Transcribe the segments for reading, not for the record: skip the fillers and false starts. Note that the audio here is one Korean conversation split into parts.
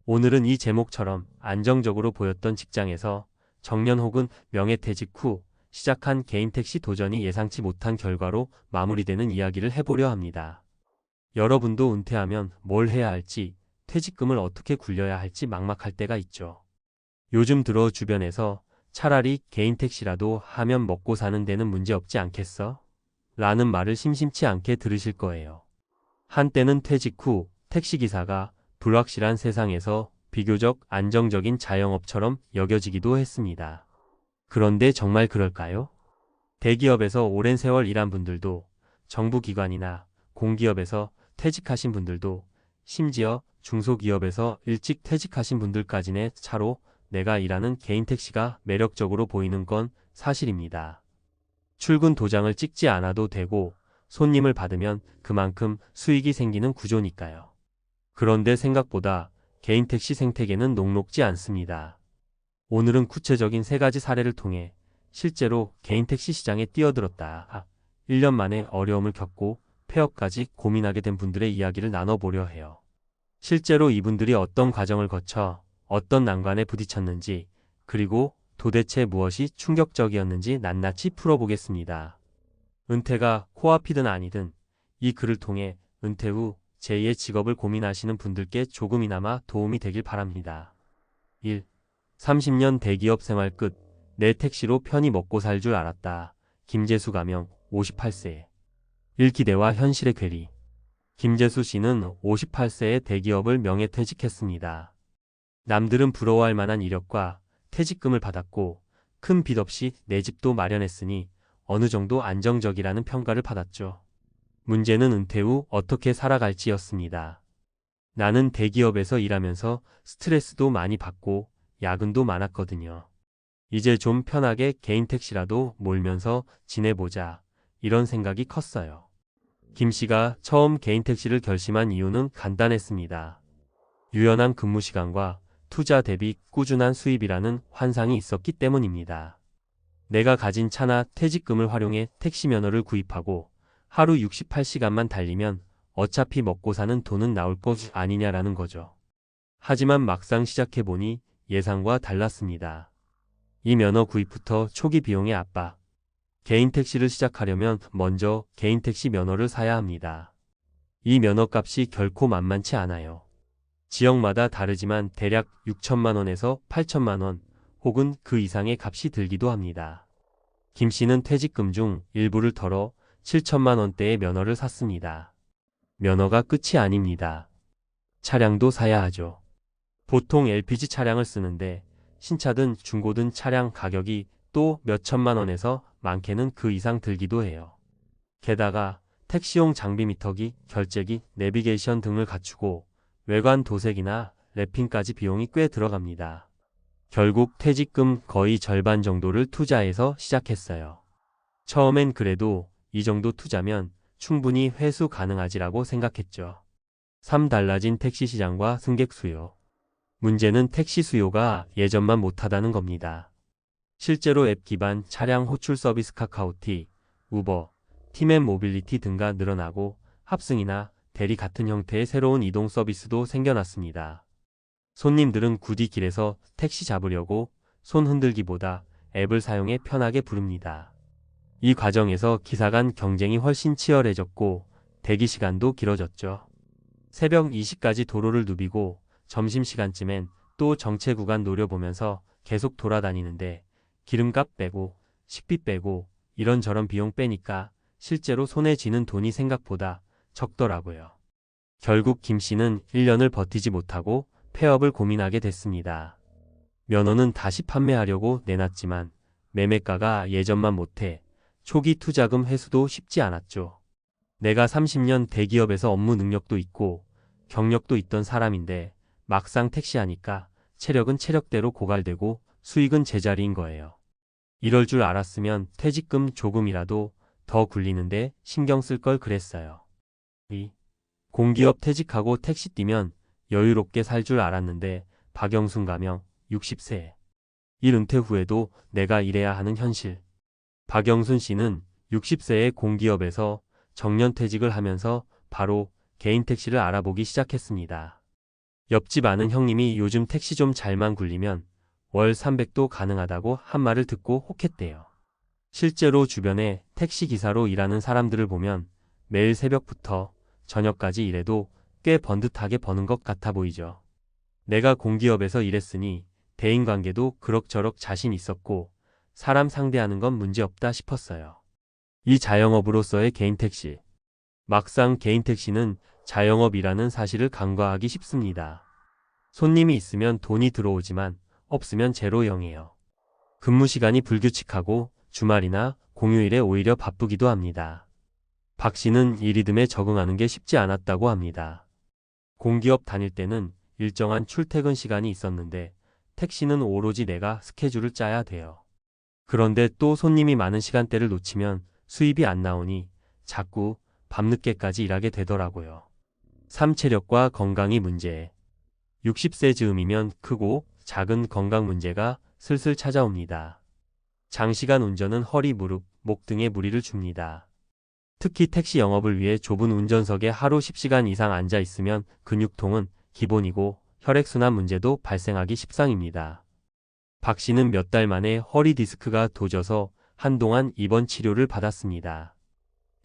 오늘은 이 제목처럼 안정적으로 보였던 직장에서 정년 혹은 명예퇴직 후 시작한 개인 택시 도전이 예상치 못한 결과로 마무리되는 이야기를 해보려 합니다. 여러분도 은퇴하면 뭘 해야 할지, 퇴직금을 어떻게 굴려야 할지 막막할 때가 있죠. 요즘 들어 주변에서 차라리 개인 택시라도 하면 먹고 사는 데는 문제 없지 않겠어? 라는 말을 심심치 않게 들으실 거예요. 한때는 퇴직 후 택시기사가 불확실한 세상에서 비교적 안정적인 자영업처럼 여겨지기도 했습니다. 그런데 정말 그럴까요? 대기업에서 오랜 세월 일한 분들도, 정부기관이나 공기업에서 퇴직하신 분들도, 심지어 중소기업에서 일찍 퇴직하신 분들까지의 차로 내가 일하는 개인 택시가 매력적으로 보이는 건 사실입니다. 출근 도장을 찍지 않아도 되고 손님을 받으면 그만큼 수익이 생기는 구조니까요. 그런데 생각보다 개인 택시 생태계는 녹록지 않습니다. 오늘은 구체적인 3가지 사례를 통해 실제로 개인 택시 시장에 뛰어들었다, 1년 만에 어려움을 겪고 폐업까지 고민하게 된 분들의 이야기를 나눠보려 해요. 실제로 이분들이 어떤 과정을 거쳐 어떤 난관에 부딪혔는지, 그리고 도대체 무엇이 충격적이었는지 낱낱이 풀어보겠습니다. 은퇴가 코앞이든 아니든 이 글을 통해 은퇴 후 제2의 직업을 고민하시는 분들께 조금이나마 도움이 되길 바랍니다. 1. 30년 대기업 생활 끝, 내 택시로 편히 먹고 살 줄 알았다. 김재수 가명, 58세. 일기대와 현실의 괴리. 김재수 씨는 58세에 대기업을 명예퇴직했습니다. 남들은 부러워할 만한 이력과 퇴직금을 받았고 큰 빚 없이 내 집도 마련했으니 어느 정도 안정적이라는 평가를 받았죠. 문제는 은퇴 후 어떻게 살아갈지였습니다. 나는 대기업에서 일하면서 스트레스도 많이 받고 야근도 많았거든요. 이제 좀 편하게 개인 택시라도 몰면서 지내보자, 이런 생각이 컸어요. 김 씨가 처음 개인 택시를 결심한 이유는 간단했습니다. 유연한 근무 시간과 투자 대비 꾸준한 수입이라는 환상이 있었기 때문입니다. 내가 가진 차나 퇴직금을 활용해 택시 면허를 구입하고 하루 68시간만 달리면 어차피 먹고 사는 돈은 나올 것 아니냐라는 거죠. 하지만 막상 시작해보니 예상과 달랐습니다. 이 면허 구입부터 초기 비용의 압박. 개인 택시를 시작하려면 먼저 개인 택시 면허를 사야 합니다. 이 면허값이 결코 만만치 않아요. 지역마다 다르지만 대략 6천만 원에서 8천만 원 혹은 그 이상의 값이 들기도 합니다. 김 씨는 퇴직금 중 일부를 털어 7천만 원대의 면허를 샀습니다. 면허가 끝이 아닙니다. 차량도 사야 하죠. 보통 LPG 차량을 쓰는데 신차든 중고든 차량 가격이 또 몇천만 원에서 많게는 그 이상 들기도 해요. 게다가 택시용 장비 미터기, 결제기, 내비게이션 등을 갖추고 외관 도색이나 랩핑까지 비용이 꽤 들어갑니다. 결국 퇴직금 거의 절반 정도를 투자해서 시작했어요. 처음엔 그래도 이 정도 투자면 충분히 회수 가능하지라고 생각했죠. 3. 달라진 택시 시장과 승객 수요. 문제는 택시 수요가 예전만 못하다는 겁니다. 실제로 앱 기반 차량 호출 서비스 카카오티, 우버, 팀앤 모빌리티 등가 늘어나고 합승이나 대리 같은 형태의 새로운 이동 서비스도 생겨났습니다. 손님들은 굳이 길에서 택시 잡으려고 손 흔들기보다 앱을 사용해 편하게 부릅니다. 이 과정에서 기사 간 경쟁이 훨씬 치열해졌고 대기 시간도 길어졌죠. 새벽 2시까지 도로를 누비고 점심시간쯤엔 또 정체 구간 노려보면서 계속 돌아다니는데 기름값 빼고 식비 빼고 이런저런 비용 빼니까 실제로 손에 쥐는 돈이 생각보다 적더라고요. 결국 김 씨는 1년을 버티지 못하고 폐업을 고민하게 됐습니다. 면허는 다시 판매하려고 내놨지만 매매가가 예전만 못해 초기 투자금 회수도 쉽지 않았죠. 내가 30년 대기업에서 업무 능력도 있고 경력도 있던 사람인데 막상 택시하니까 체력은 체력대로 고갈되고 수익은 제자리인 거예요. 이럴 줄 알았으면 퇴직금 조금이라도 더 굴리는데 신경 쓸 걸 그랬어요. 2. 공기업 퇴직하고 택시 뛰면 여유롭게 살 줄 알았는데 박영순 가명, 60세. 일 은퇴 후에도 내가 일해야 하는 현실. 박영순 씨는 60세의 공기업에서 정년퇴직을 하면서 바로 개인 택시를 알아보기 시작했습니다. 옆집 아는 형님이 요즘 택시 좀 잘만 굴리면 월 300도 가능하다고 한 말을 듣고 혹했대요. 실제로 주변에 택시 기사로 일하는 사람들을 보면 매일 새벽부터 저녁까지 일해도 꽤 번듯하게 버는 것 같아 보이죠. 내가 공기업에서 일했으니 대인관계도 그럭저럭 자신 있었고 사람 상대하는 건 문제없다 싶었어요. 이 자영업으로서의 개인 택시. 막상 개인 택시는 자영업이라는 사실을 간과하기 쉽습니다. 손님이 있으면 돈이 들어오지만 없으면 제로 0이에요. 근무 시간이 불규칙하고 주말이나 공휴일에 오히려 바쁘기도 합니다. 박 씨는 이 리듬에 적응하는 게 쉽지 않았다고 합니다. 공기업 다닐 때는 일정한 출퇴근 시간이 있었는데 택시는 오로지 내가 스케줄을 짜야 돼요. 그런데 또 손님이 많은 시간대를 놓치면 수입이 안 나오니 자꾸 밤늦게까지 일하게 되더라고요. 삶 체력과 건강이 문제. 60세 즈음이면 크고 작은 건강 문제가 슬슬 찾아옵니다. 장시간 운전은 허리, 무릎, 목 등에 무리를 줍니다. 특히 택시 영업을 위해 좁은 운전석에 하루 10시간 이상 앉아 있으면 근육통은 기본이고 혈액순환 문제도 발생하기 십상입니다. 박 씨는 몇 달 만에 허리 디스크가 도져서 한동안 입원 치료를 받았습니다.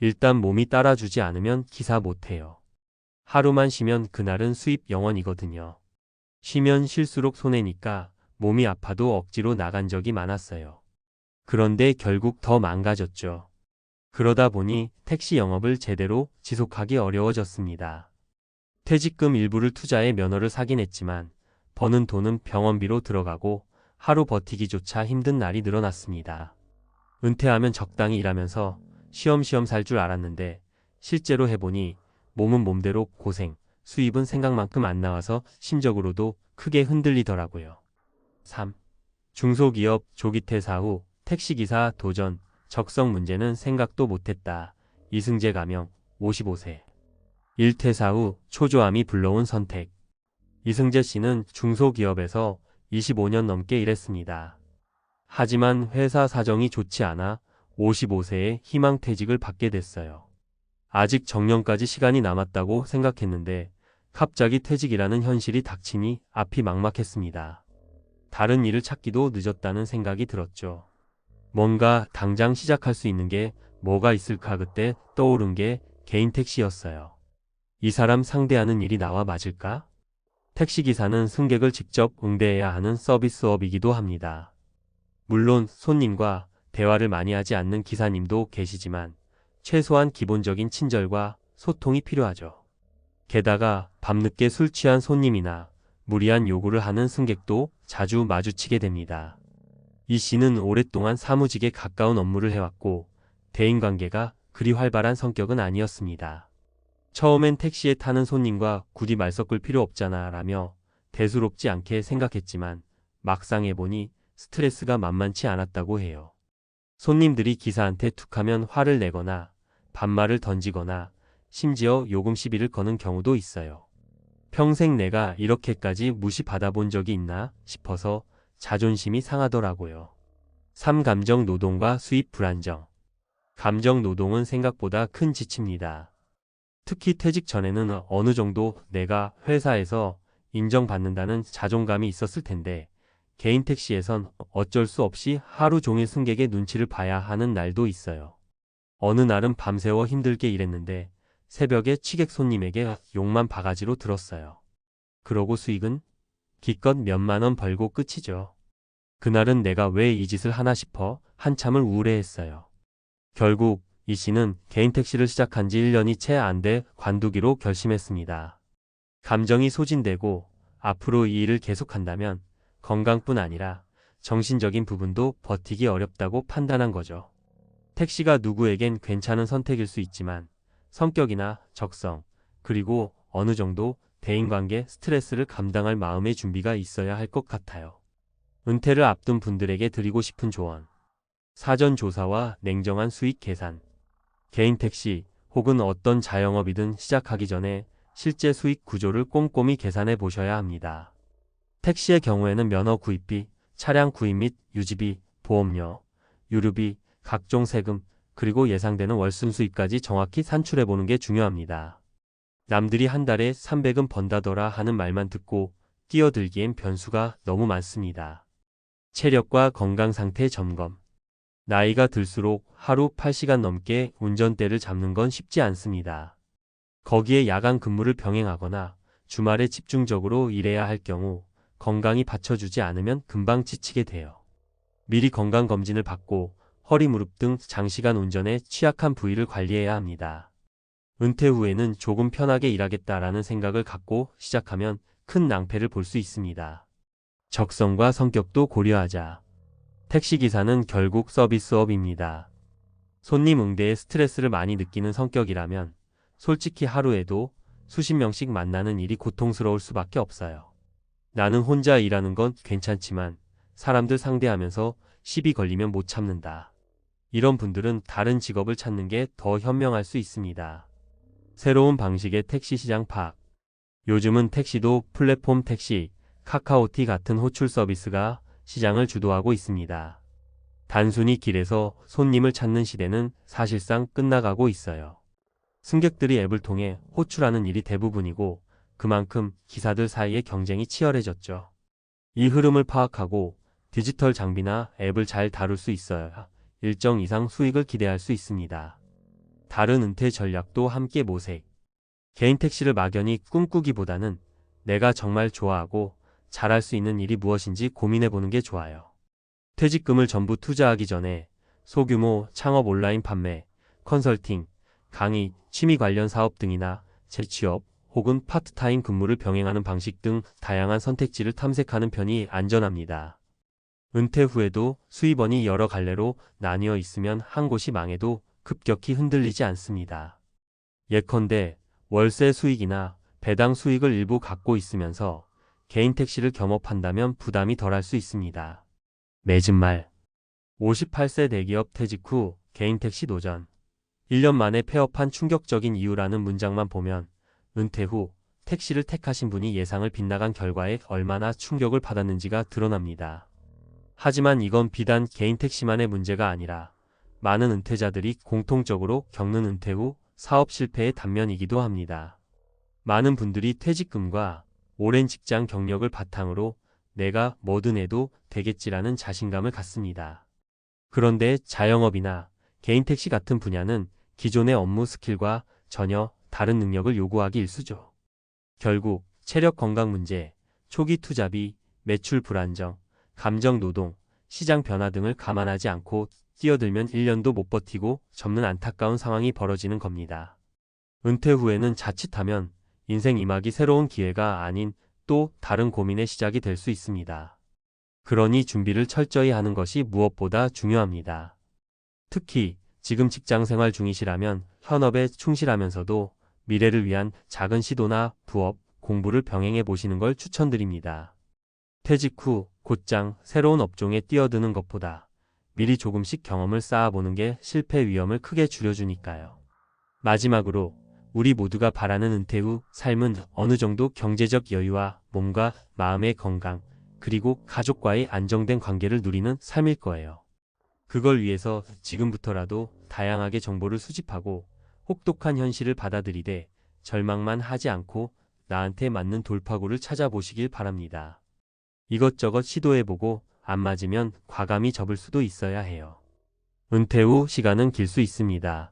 일단 몸이 따라주지 않으면 기사 못해요. 하루만 쉬면 그날은 수입 0원이거든요. 쉬면 쉴수록 손해니까 몸이 아파도 억지로 나간 적이 많았어요. 그런데 결국 더 망가졌죠. 그러다 보니 택시 영업을 제대로 지속하기 어려워졌습니다. 퇴직금 일부를 투자해 면허를 사긴 했지만 버는 돈은 병원비로 들어가고 하루 버티기조차 힘든 날이 늘어났습니다. 은퇴하면 적당히 일하면서 쉬엄쉬엄 살 줄 알았는데 실제로 해보니 몸은 몸대로 고생, 수입은 생각만큼 안 나와서 심적으로도 크게 흔들리더라고요. 3. 중소기업 조기 퇴사 후 택시기사 도전, 적성 문제는 생각도 못했다. 이승재 가명, 55세. 일 퇴사 후 초조함이 불러온 선택. 이승재 씨는 중소기업에서 25년 넘게 일했습니다. 하지만 회사 사정이 좋지 않아 55세에 희망퇴직을 받게 됐어요. 아직 정년까지 시간이 남았다고 생각했는데 갑자기 퇴직이라는 현실이 닥치니 앞이 막막했습니다. 다른 일을 찾기도 늦었다는 생각이 들었죠. 뭔가 당장 시작할 수 있는 게 뭐가 있을까 그때 떠오른 게 개인 택시였어요. 이 사람 상대하는 일이 나와 맞을까? 택시기사는 승객을 직접 응대해야 하는 서비스업이기도 합니다. 물론 손님과 대화를 많이 하지 않는 기사님도 계시지만 최소한 기본적인 친절과 소통이 필요하죠. 게다가 밤늦게 술 취한 손님이나 무리한 요구를 하는 승객도 자주 마주치게 됩니다. 이 씨는 오랫동안 사무직에 가까운 업무를 해왔고 대인관계가 그리 활발한 성격은 아니었습니다. 처음엔 택시에 타는 손님과 굳이 말 섞을 필요 없잖아 라며 대수롭지 않게 생각했지만 막상 해보니 스트레스가 만만치 않았다고 해요. 손님들이 기사한테 툭하면 화를 내거나 반말을 던지거나 심지어 요금 시비를 거는 경우도 있어요. 평생 내가 이렇게까지 무시받아 본 적이 있나 싶어서 자존심이 상하더라고요. 3. 감정 노동과 수입 불안정. 감정 노동은 생각보다 큰 지치입니다. 특히 퇴직 전에는 어느 정도 내가 회사에서 인정받는다는 자존감이 있었을 텐데 개인 택시에선 어쩔 수 없이 하루 종일 승객의 눈치를 봐야 하는 날도 있어요. 어느 날은 밤새워 힘들게 일했는데 새벽에 취객 손님에게 욕만 바가지로 들었어요. 그러고 수익은 기껏 몇만 원 벌고 끝이죠. 그날은 내가 왜 이 짓을 하나 싶어 한참을 우울해했어요. 결국 이 씨는 개인 택시를 시작한 지 1년이 채 안 돼 관두기로 결심했습니다. 감정이 소진되고 앞으로 이 일을 계속한다면 건강뿐 아니라 정신적인 부분도 버티기 어렵다고 판단한 거죠. 택시가 누구에겐 괜찮은 선택일 수 있지만 성격이나 적성, 그리고 어느 정도 대인관계 스트레스를 감당할 마음의 준비가 있어야 할 것 같아요. 은퇴를 앞둔 분들에게 드리고 싶은 조언. 사전 조사와 냉정한 수익 계산. 개인 택시 혹은 어떤 자영업이든 시작하기 전에 실제 수익 구조를 꼼꼼히 계산해 보셔야 합니다. 택시의 경우에는 면허 구입비, 차량 구입 및 유지비, 보험료, 유류비, 각종 세금, 그리고 예상되는 월순 수입까지 정확히 산출해 보는 게 중요합니다. 남들이 한 달에 300은 번다더라 하는 말만 듣고 뛰어들기엔 변수가 너무 많습니다. 체력과 건강 상태 점검. 나이가 들수록 하루 8시간 넘게 운전대를 잡는 건 쉽지 않습니다. 거기에 야간 근무를 병행하거나 주말에 집중적으로 일해야 할 경우 건강이 받쳐주지 않으면 금방 지치게 돼요. 미리 건강검진을 받고 허리, 무릎 등 장시간 운전에 취약한 부위를 관리해야 합니다. 은퇴 후에는 조금 편하게 일하겠다라는 생각을 갖고 시작하면 큰 낭패를 볼 수 있습니다. 적성과 성격도 고려하자. 택시기사는 결국 서비스업입니다. 손님 응대에 스트레스를 많이 느끼는 성격이라면 솔직히 하루에도 수십 명씩 만나는 일이 고통스러울 수밖에 없어요. 나는 혼자 일하는 건 괜찮지만 사람들 상대하면서 시비 걸리면 못 참는다. 이런 분들은 다른 직업을 찾는 게 더 현명할 수 있습니다. 새로운 방식의 택시 시장 파악. 요즘은 택시도 플랫폼 택시, 카카오티 같은 호출 서비스가 시장을 주도하고 있습니다. 단순히 길에서 손님을 찾는 시대는 사실상 끝나가고 있어요. 승객들이 앱을 통해 호출하는 일이 대부분이고 그만큼 기사들 사이의 경쟁이 치열해졌죠. 이 흐름을 파악하고 디지털 장비나 앱을 잘 다룰 수 있어야 일정 이상 수익을 기대할 수 있습니다. 다른 은퇴 전략도 함께 모색. 개인 택시를 막연히 꿈꾸기보다는 내가 정말 좋아하고 잘할 수 있는 일이 무엇인지 고민해보는 게 좋아요. 퇴직금을 전부 투자하기 전에 소규모 창업 온라인 판매, 컨설팅, 강의, 취미 관련 사업 등이나 재취업 혹은 파트타임 근무를 병행하는 방식 등 다양한 선택지를 탐색하는 편이 안전합니다. 은퇴 후에도 수입원이 여러 갈래로 나뉘어 있으면 한 곳이 망해도 급격히 흔들리지 않습니다. 예컨대 월세 수익이나 배당 수익을 일부 갖고 있으면서 개인 택시를 겸업한다면 부담이 덜할 수 있습니다. 맺은 말. 58세 대기업 퇴직 후 개인 택시 도전. 1년 만에 폐업한 충격적인 이유라는 문장만 보면 은퇴 후 택시를 택하신 분이 예상을 빗나간 결과에 얼마나 충격을 받았는지가 드러납니다. 하지만 이건 비단 개인 택시만의 문제가 아니라 많은 은퇴자들이 공통적으로 겪는 은퇴 후 사업 실패의 단면이기도 합니다. 많은 분들이 퇴직금과 오랜 직장 경력을 바탕으로 내가 뭐든 해도 되겠지라는 자신감을 갖습니다. 그런데 자영업이나 개인 택시 같은 분야는 기존의 업무 스킬과 전혀 다른 능력을 요구하기 일쑤죠. 결국 체력 건강 문제, 초기 투자비, 매출 불안정, 감정 노동, 시장 변화 등을 감안하지 않고 뛰어들면 1년도 못 버티고 접는 안타까운 상황이 벌어지는 겁니다. 은퇴 후에는 자칫하면 인생 이막이 새로운 기회가 아닌 또 다른 고민의 시작이 될 수 있습니다. 그러니 준비를 철저히 하는 것이 무엇보다 중요합니다. 특히 지금 직장 생활 중이시라면 현업에 충실하면서도 미래를 위한 작은 시도나 부업, 공부를 병행해 보시는 걸 추천드립니다. 퇴직 후 곧장 새로운 업종에 뛰어드는 것보다 미리 조금씩 경험을 쌓아보는 게 실패 위험을 크게 줄여주니까요. 마지막으로 우리 모두가 바라는 은퇴 후 삶은 어느 정도 경제적 여유와 몸과 마음의 건강, 그리고 가족과의 안정된 관계를 누리는 삶일 거예요. 그걸 위해서 지금부터라도 다양하게 정보를 수집하고 혹독한 현실을 받아들이되 절망만 하지 않고 나한테 맞는 돌파구를 찾아보시길 바랍니다. 이것저것 시도해보고 안 맞으면 과감히 접을 수도 있어야 해요. 은퇴 후 시간은 길 수 있습니다.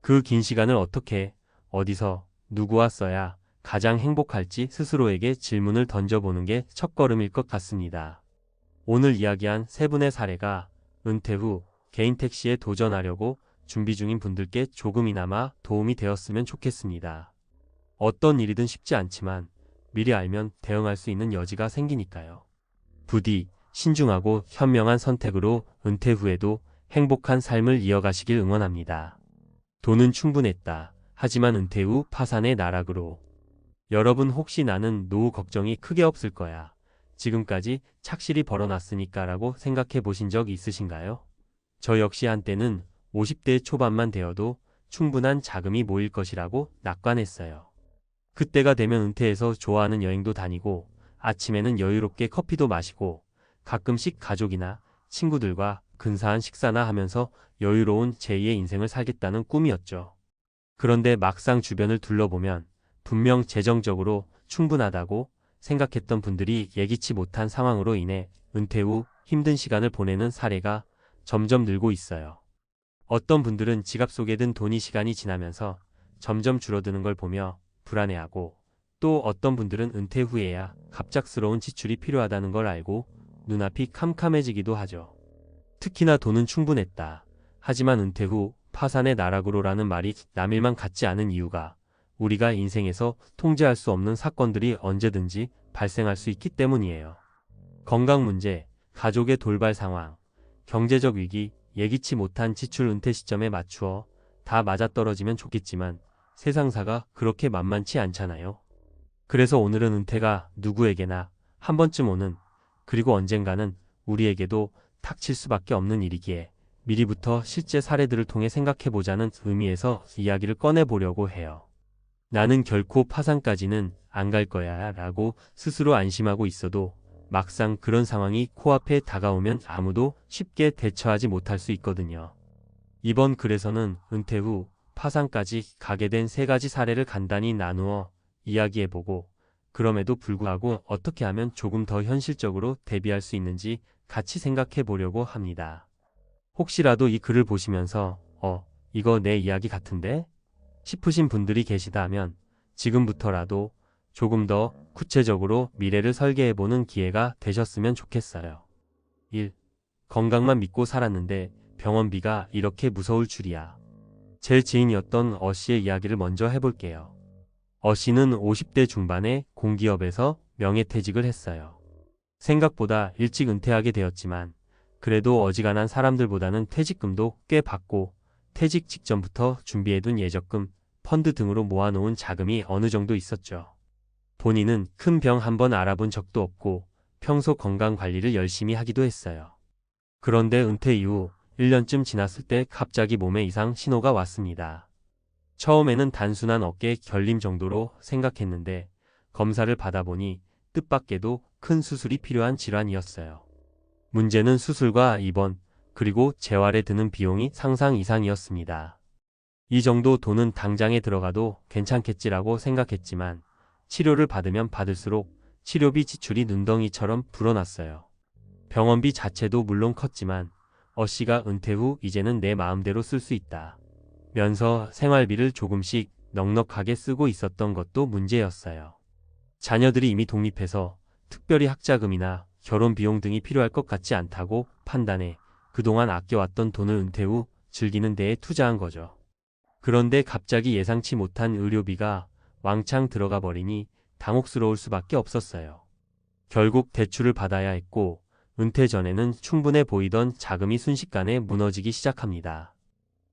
그 긴 시간을 어떻게, 어디서, 누구와 써야 가장 행복할지 스스로에게 질문을 던져보는 게 첫걸음일 것 같습니다. 오늘 이야기한 세 분의 사례가 은퇴 후 개인 택시에 도전하려고 준비 중인 분들께 조금이나마 도움이 되었으면 좋겠습니다. 어떤 일이든 쉽지 않지만 미리 알면 대응할 수 있는 여지가 생기니까요. 부디 신중하고 현명한 선택으로 은퇴 후에도 행복한 삶을 이어가시길 응원합니다. 돈은 충분했다. 하지만 은퇴 후 파산의 나락으로. 여러분 혹시 나는 노후 걱정이 크게 없을 거야. 지금까지 착실히 벌어놨으니까 라고 생각해 보신 적 있으신가요? 저 역시 한때는 50대 초반만 되어도 충분한 자금이 모일 것이라고 낙관했어요. 그때가 되면 은퇴해서 좋아하는 여행도 다니고 아침에는 여유롭게 커피도 마시고 가끔씩 가족이나 친구들과 근사한 식사나 하면서 여유로운 제2의 인생을 살겠다는 꿈이었죠. 그런데 막상 주변을 둘러보면 분명 재정적으로 충분하다고 생각했던 분들이 예기치 못한 상황으로 인해 은퇴 후 힘든 시간을 보내는 사례가 점점 늘고 있어요. 어떤 분들은 지갑 속에 든 돈이 시간이 지나면서 점점 줄어드는 걸 보며 불안해하고, 또 어떤 분들은 은퇴 후에야 갑작스러운 지출이 필요하다는 걸 알고 눈앞이 캄캄해지기도 하죠. 특히나 돈은 충분했다. 하지만 은퇴 후 파산의 나락으로라는 말이 남일만 같지 않은 이유가 우리가 인생에서 통제할 수 없는 사건들이 언제든지 발생할 수 있기 때문이에요. 건강 문제, 가족의 돌발 상황, 경제적 위기, 예기치 못한 지출 은퇴 시점에 맞추어 다 맞아떨어지면 좋겠지만 세상사가 그렇게 만만치 않잖아요. 그래서 오늘은 은퇴가 누구에게나 한 번쯤 오는, 그리고 언젠가는 우리에게도 닥칠 수밖에 없는 일이기에 미리부터 실제 사례들을 통해 생각해보자는 의미에서 이야기를 꺼내보려고 해요. 나는 결코 파산까지는 안 갈 거야 라고 스스로 안심하고 있어도 막상 그런 상황이 코앞에 다가오면 아무도 쉽게 대처하지 못할 수 있거든요. 이번 글에서는 은퇴 후 파산까지 가게 된 3가지 사례를 간단히 나누어 이야기해보고, 그럼에도 불구하고 어떻게 하면 조금 더 현실적으로 대비할 수 있는지 같이 생각해보려고 합니다. 혹시라도 이 글을 보시면서 이거 내 이야기 같은데? 싶으신 분들이 계시다면 지금부터라도 조금 더 구체적으로 미래를 설계해보는 기회가 되셨으면 좋겠어요. 1. 건강만 믿고 살았는데 병원비가 이렇게 무서울 줄이야. 제 지인이었던 씨의 이야기를 먼저 해볼게요. 씨는 50대 중반에 공기업에서 명예퇴직을 했어요. 생각보다 일찍 은퇴하게 되었지만 그래도 어지간한 사람들보다는 퇴직금도 꽤 받고, 퇴직 직전부터 준비해둔 예적금, 펀드 등으로 모아놓은 자금이 어느 정도 있었죠. 본인은 큰 병 한번 알아본 적도 없고 평소 건강 관리를 열심히 하기도 했어요. 그런데 은퇴 이후 1년쯤 지났을 때 갑자기 몸에 이상 신호가 왔습니다. 처음에는 단순한 어깨 결림 정도로 생각했는데 검사를 받아보니 뜻밖에도 큰 수술이 필요한 질환이었어요. 문제는 수술과 입원, 그리고 재활에 드는 비용이 상상 이상이었습니다. 이 정도 돈은 당장에 들어가도 괜찮겠지라고 생각했지만 치료를 받으면 받을수록 치료비 지출이 눈덩이처럼 불어났어요. 병원비 자체도 물론 컸지만 씨가 은퇴 후 이제는 내 마음대로 쓸 수 있다 면서 생활비를 조금씩 넉넉하게 쓰고 있었던 것도 문제였어요. 자녀들이 이미 독립해서 특별히 학자금이나 결혼 비용 등이 필요할 것 같지 않다고 판단해 그동안 아껴왔던 돈을 은퇴 후 즐기는 데에 투자한 거죠. 그런데 갑자기 예상치 못한 의료비가 왕창 들어가 버리니 당혹스러울 수밖에 없었어요. 결국 대출을 받아야 했고, 은퇴 전에는 충분해 보이던 자금이 순식간에 무너지기 시작합니다.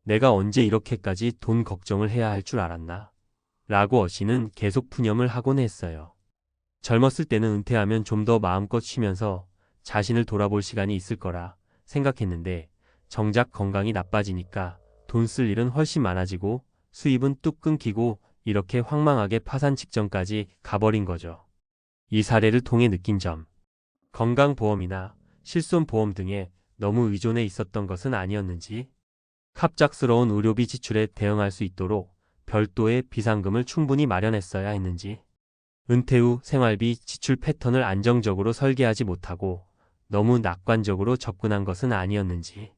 내가 언제 이렇게까지 돈 걱정을 해야 할 줄 알았나? 라고 씨는 계속 푸념을 하곤 했어요. 젊었을 때는 은퇴하면 좀 더 마음껏 쉬면서 자신을 돌아볼 시간이 있을 거라 생각했는데 정작 건강이 나빠지니까 돈 쓸 일은 훨씬 많아지고 수입은 뚝 끊기고 이렇게 황망하게 파산 직전까지 가버린 거죠. 이 사례를 통해 느낀 점, 건강보험이나 실손보험 등에 너무 의존해 있었던 것은 아니었는지, 갑작스러운 의료비 지출에 대응할 수 있도록 별도의 비상금을 충분히 마련했어야 했는지, 은퇴 후 생활비 지출 패턴을 안정적으로 설계하지 못하고 너무 낙관적으로 접근한 것은 아니었는지,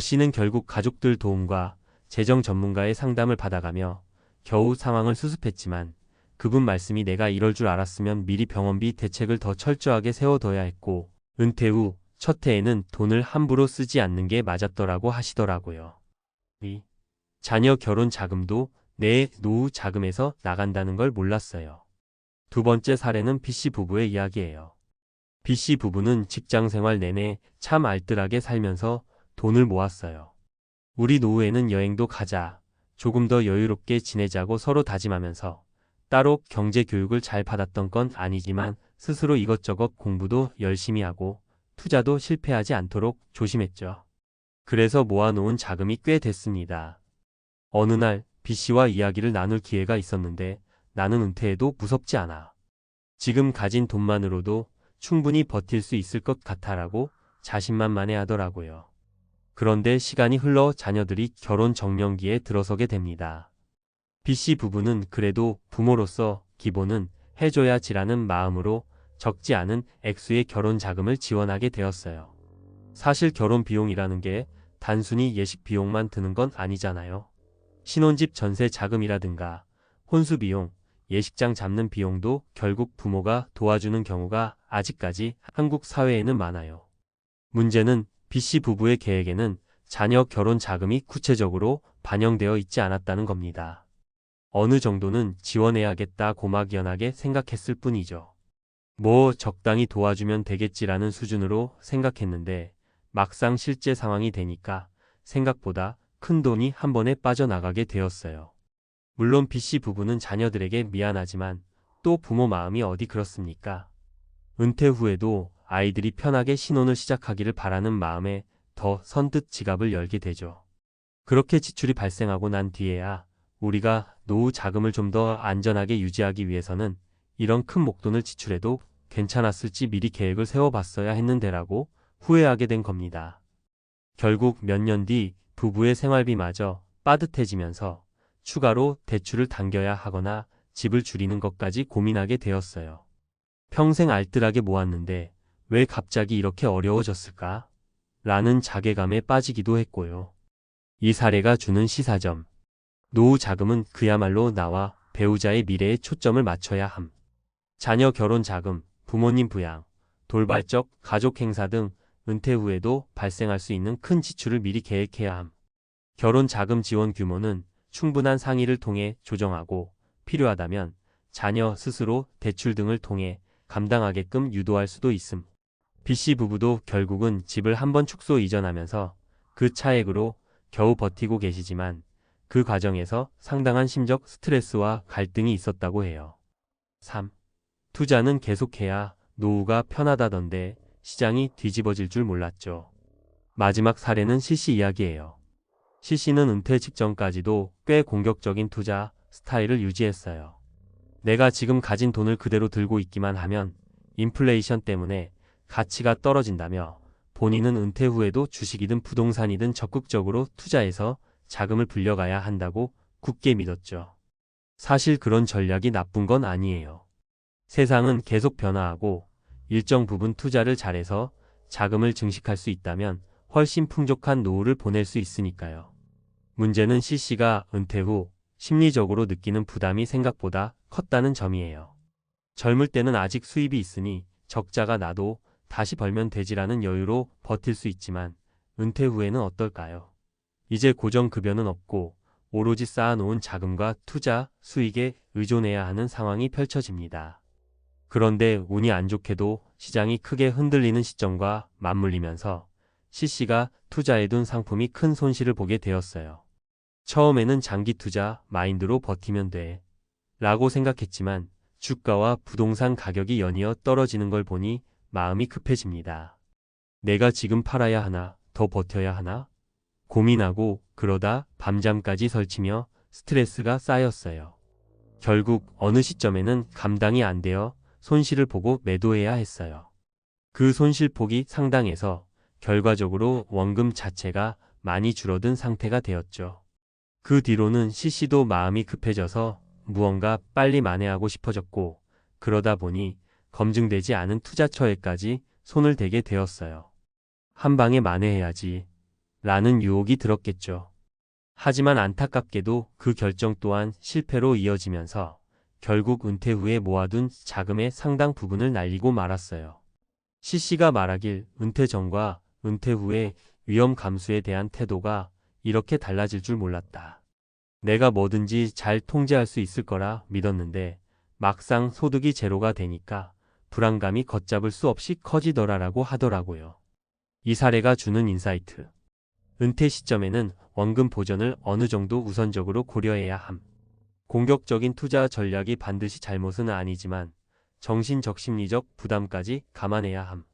씨는 결국 가족들 도움과 재정 전문가의 상담을 받아가며 겨우 상황을 수습했지만 그분 말씀이 내가 이럴 줄 알았으면 미리 병원비 대책을 더 철저하게 세워둬야 했고 은퇴 후 첫 해에는 돈을 함부로 쓰지 않는 게 맞았더라고 하시더라고요. 자녀 결혼 자금도 내 노후 자금에서 나간다는 걸 몰랐어요. 두 번째 사례는 B씨 부부의 이야기예요. B씨 부부는 직장 생활 내내 참 알뜰하게 살면서 돈을 모았어요. 우리 노후에는 여행도 가자, 조금 더 여유롭게 지내자고 서로 다짐하면서 따로 경제 교육을 잘 받았던 건 아니지만 스스로 이것저것 공부도 열심히 하고 투자도 실패하지 않도록 조심했죠. 그래서 모아놓은 자금이 꽤 됐습니다. 어느 날 B씨와 이야기를 나눌 기회가 있었는데 나는 은퇴해도 무섭지 않아. 지금 가진 돈만으로도 충분히 버틸 수 있을 것 같아라고 자신만만해 하더라고요. 그런데 시간이 흘러 자녀들이 결혼 정년기에 들어서게 됩니다. B씨 부부는 그래도 부모로서 기본은 해줘야지라는 마음으로 적지 않은 액수의 결혼 자금을 지원하게 되었어요. 사실 결혼 비용이라는 게 단순히 예식 비용만 드는 건 아니잖아요. 신혼집 전세 자금이라든가 혼수 비용, 예식장 잡는 비용도 결국 부모가 도와주는 경우가 아직까지 한국 사회에는 많아요. 문제는 B씨 부부의 계획에는 자녀 결혼 자금이 구체적으로 반영되어 있지 않았다는 겁니다. 어느 정도는 지원해야겠다고 막연하게 생각했을 뿐이죠. 뭐 적당히 도와주면 되겠지라는 수준으로 생각했는데 막상 실제 상황이 되니까 생각보다 큰 돈이 한 번에 빠져나가게 되었어요. 물론 B씨 부부는 자녀들에게 미안하지만 또 부모 마음이 어디 그렇습니까? 은퇴 후에도 아이들이 편하게 신혼을 시작하기를 바라는 마음에 더 선뜻 지갑을 열게 되죠. 그렇게 지출이 발생하고 난 뒤에야 우리가 노후 자금을 좀 더 안전하게 유지하기 위해서는 이런 큰 목돈을 지출해도 괜찮았을지 미리 계획을 세워봤어야 했는데라고 후회하게 된 겁니다. 결국 몇 년 뒤 부부의 생활비마저 빠듯해지면서 추가로 대출을 당겨야 하거나 집을 줄이는 것까지 고민하게 되었어요. 평생 알뜰하게 모았는데 왜 갑자기 이렇게 어려워졌을까? 라는 자괴감에 빠지기도 했고요. 이 사례가 주는 시사점. 노후 자금은 그야말로 나와 배우자의 미래에 초점을 맞춰야 함. 자녀 결혼 자금, 부모님 부양, 돌발적 가족 행사 등 은퇴 후에도 발생할 수 있는 큰 지출을 미리 계획해야 함. 결혼 자금 지원 규모는 충분한 상의를 통해 조정하고 필요하다면 자녀 스스로 대출 등을 통해 감당하게끔 유도할 수도 있음. B씨 부부도 결국은 집을 한번 축소 이전하면서 그 차액으로 겨우 버티고 계시지만 그 과정에서 상당한 심적 스트레스와 갈등이 있었다고 해요. 3. 투자는 계속해야 노후가 편하다던데 시장이 뒤집어질 줄 몰랐죠. 마지막 사례는 C씨 이야기예요. C씨는 은퇴 직전까지도 꽤 공격적인 투자 스타일을 유지했어요. 내가 지금 가진 돈을 그대로 들고 있기만 하면 인플레이션 때문에 가치가 떨어진다며 본인은 은퇴 후에도 주식이든 부동산이든 적극적으로 투자해서 자금을 불려가야 한다고 굳게 믿었죠. 사실 그런 전략이 나쁜 건 아니에요. 세상은 계속 변화하고 일정 부분 투자를 잘해서 자금을 증식할 수 있다면 훨씬 풍족한 노후를 보낼 수 있으니까요. 문제는 C씨가 은퇴 후 심리적으로 느끼는 부담이 생각보다 컸다는 점이에요. 젊을 때는 아직 수입이 있으니 적자가 나도 다시 벌면 되지라는 여유로 버틸 수 있지만 은퇴 후에는 어떨까요? 이제 고정급여는 없고 오로지 쌓아놓은 자금과 투자 수익에 의존해야 하는 상황이 펼쳐집니다. 그런데 운이 안 좋게도 시장이 크게 흔들리는 시점과 맞물리면서 C씨가 투자해둔 상품이 큰 손실을 보게 되었어요. 처음에는 장기 투자 마인드로 버티면 돼 라고 생각했지만 주가와 부동산 가격이 연이어 떨어지는 걸 보니 마음이 급해집니다. 내가 지금 팔아야 하나, 더 버텨야 하나? 고민하고 그러다 밤잠까지 설치며 스트레스가 쌓였어요. 결국 어느 시점에는 감당이 안 되어 손실을 보고 매도해야 했어요. 그 손실폭이 상당해서 결과적으로 원금 자체가 많이 줄어든 상태가 되었죠. 그 뒤로는 C씨도 마음이 급해져서 무언가 빨리 만회하고 싶어졌고 그러다 보니 검증되지 않은 투자처에까지 손을 대게 되었어요. 한 방에 만회해야지 라는 유혹이 들었겠죠. 하지만 안타깝게도 그 결정 또한 실패로 이어지면서 결국 은퇴 후에 모아둔 자금의 상당 부분을 날리고 말았어요. C씨가 말하길 은퇴 전과 은퇴 후의 위험 감수에 대한 태도가 이렇게 달라질 줄 몰랐다. 내가 뭐든지 잘 통제할 수 있을 거라 믿었는데 막상 소득이 제로가 되니까 불안감이 걷잡을 수 없이 커지더라라고 하더라고요. 이 사례가 주는 인사이트. 은퇴 시점에는 원금 보전을 어느 정도 우선적으로 고려해야 함. 공격적인 투자 전략이 반드시 잘못은 아니지만 정신적 심리적 부담까지 감안해야 함.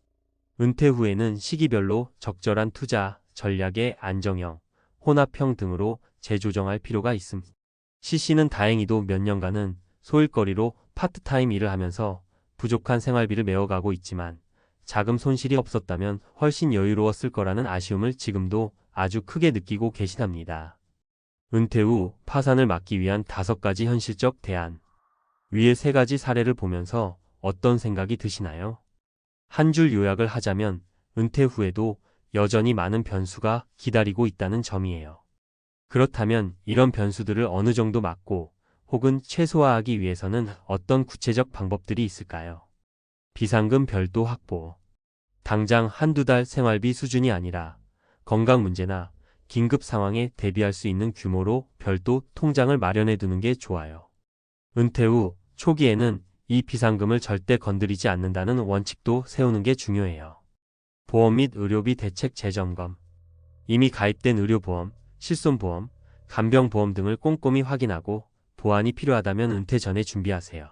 은퇴 후에는 시기별로 적절한 투자 전략의 안정형, 혼합형 등으로 재조정할 필요가 있음. C씨는 다행히도 몇 년간은 소일거리로 파트타임 일을 하면서 부족한 생활비를 메워가고 있지만 자금 손실이 없었다면 훨씬 여유로웠을 거라는 아쉬움을 지금도 아주 크게 느끼고 계시답니다. 은퇴 후 파산을 막기 위한 5가지 현실적 대안. 위의 3가지 사례를 보면서 어떤 생각이 드시나요? 한 줄 요약을 하자면 은퇴 후에도 여전히 많은 변수가 기다리고 있다는 점이에요. 그렇다면 이런 변수들을 어느 정도 막고 혹은 최소화하기 위해서는 어떤 구체적 방법들이 있을까요? 비상금 별도 확보. 당장 한두 달 생활비 수준이 아니라 건강 문제나 긴급 상황에 대비할 수 있는 규모로 별도 통장을 마련해 두는 게 좋아요. 은퇴 후 초기에는 이 비상금을 절대 건드리지 않는다는 원칙도 세우는 게 중요해요. 보험 및 의료비 대책 재점검. 이미 가입된 의료보험, 실손보험, 간병보험 등을 꼼꼼히 확인하고 보완이 필요하다면 은퇴 전에 준비하세요.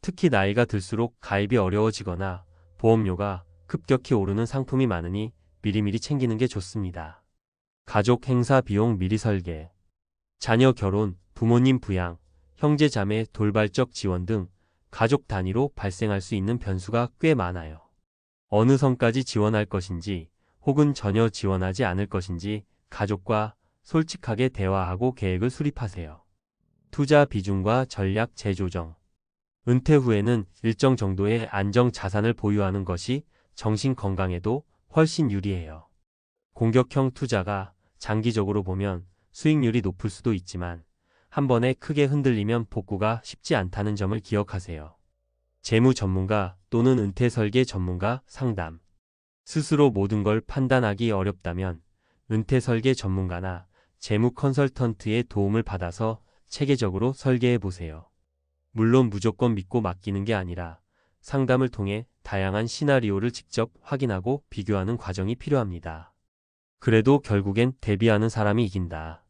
특히 나이가 들수록 가입이 어려워지거나 보험료가 급격히 오르는 상품이 많으니 미리미리 챙기는 게 좋습니다. 가족 행사 비용 미리 설계. 자녀 결혼, 부모님 부양, 형제 자매 돌발적 지원 등 가족 단위로 발생할 수 있는 변수가 꽤 많아요. 어느 선까지 지원할 것인지 혹은 전혀 지원하지 않을 것인지 가족과 솔직하게 대화하고 계획을 수립하세요. 투자 비중과 전략 재조정. 은퇴 후에는 일정 정도의 안정 자산을 보유하는 것이 정신 건강에도 훨씬 유리해요. 공격형 투자가 장기적으로 보면 수익률이 높을 수도 있지만 한 번에 크게 흔들리면 복구가 쉽지 않다는 점을 기억하세요. 재무 전문가 또는 은퇴 설계 전문가 상담. 스스로 모든 걸 판단하기 어렵다면 은퇴 설계 전문가나 재무 컨설턴트의 도움을 받아서 체계적으로 설계해 보세요. 물론 무조건 믿고 맡기는 게 아니라 상담을 통해 다양한 시나리오를 직접 확인하고 비교하는 과정이 필요합니다. 그래도 결국엔 대비하는 사람이 이긴다.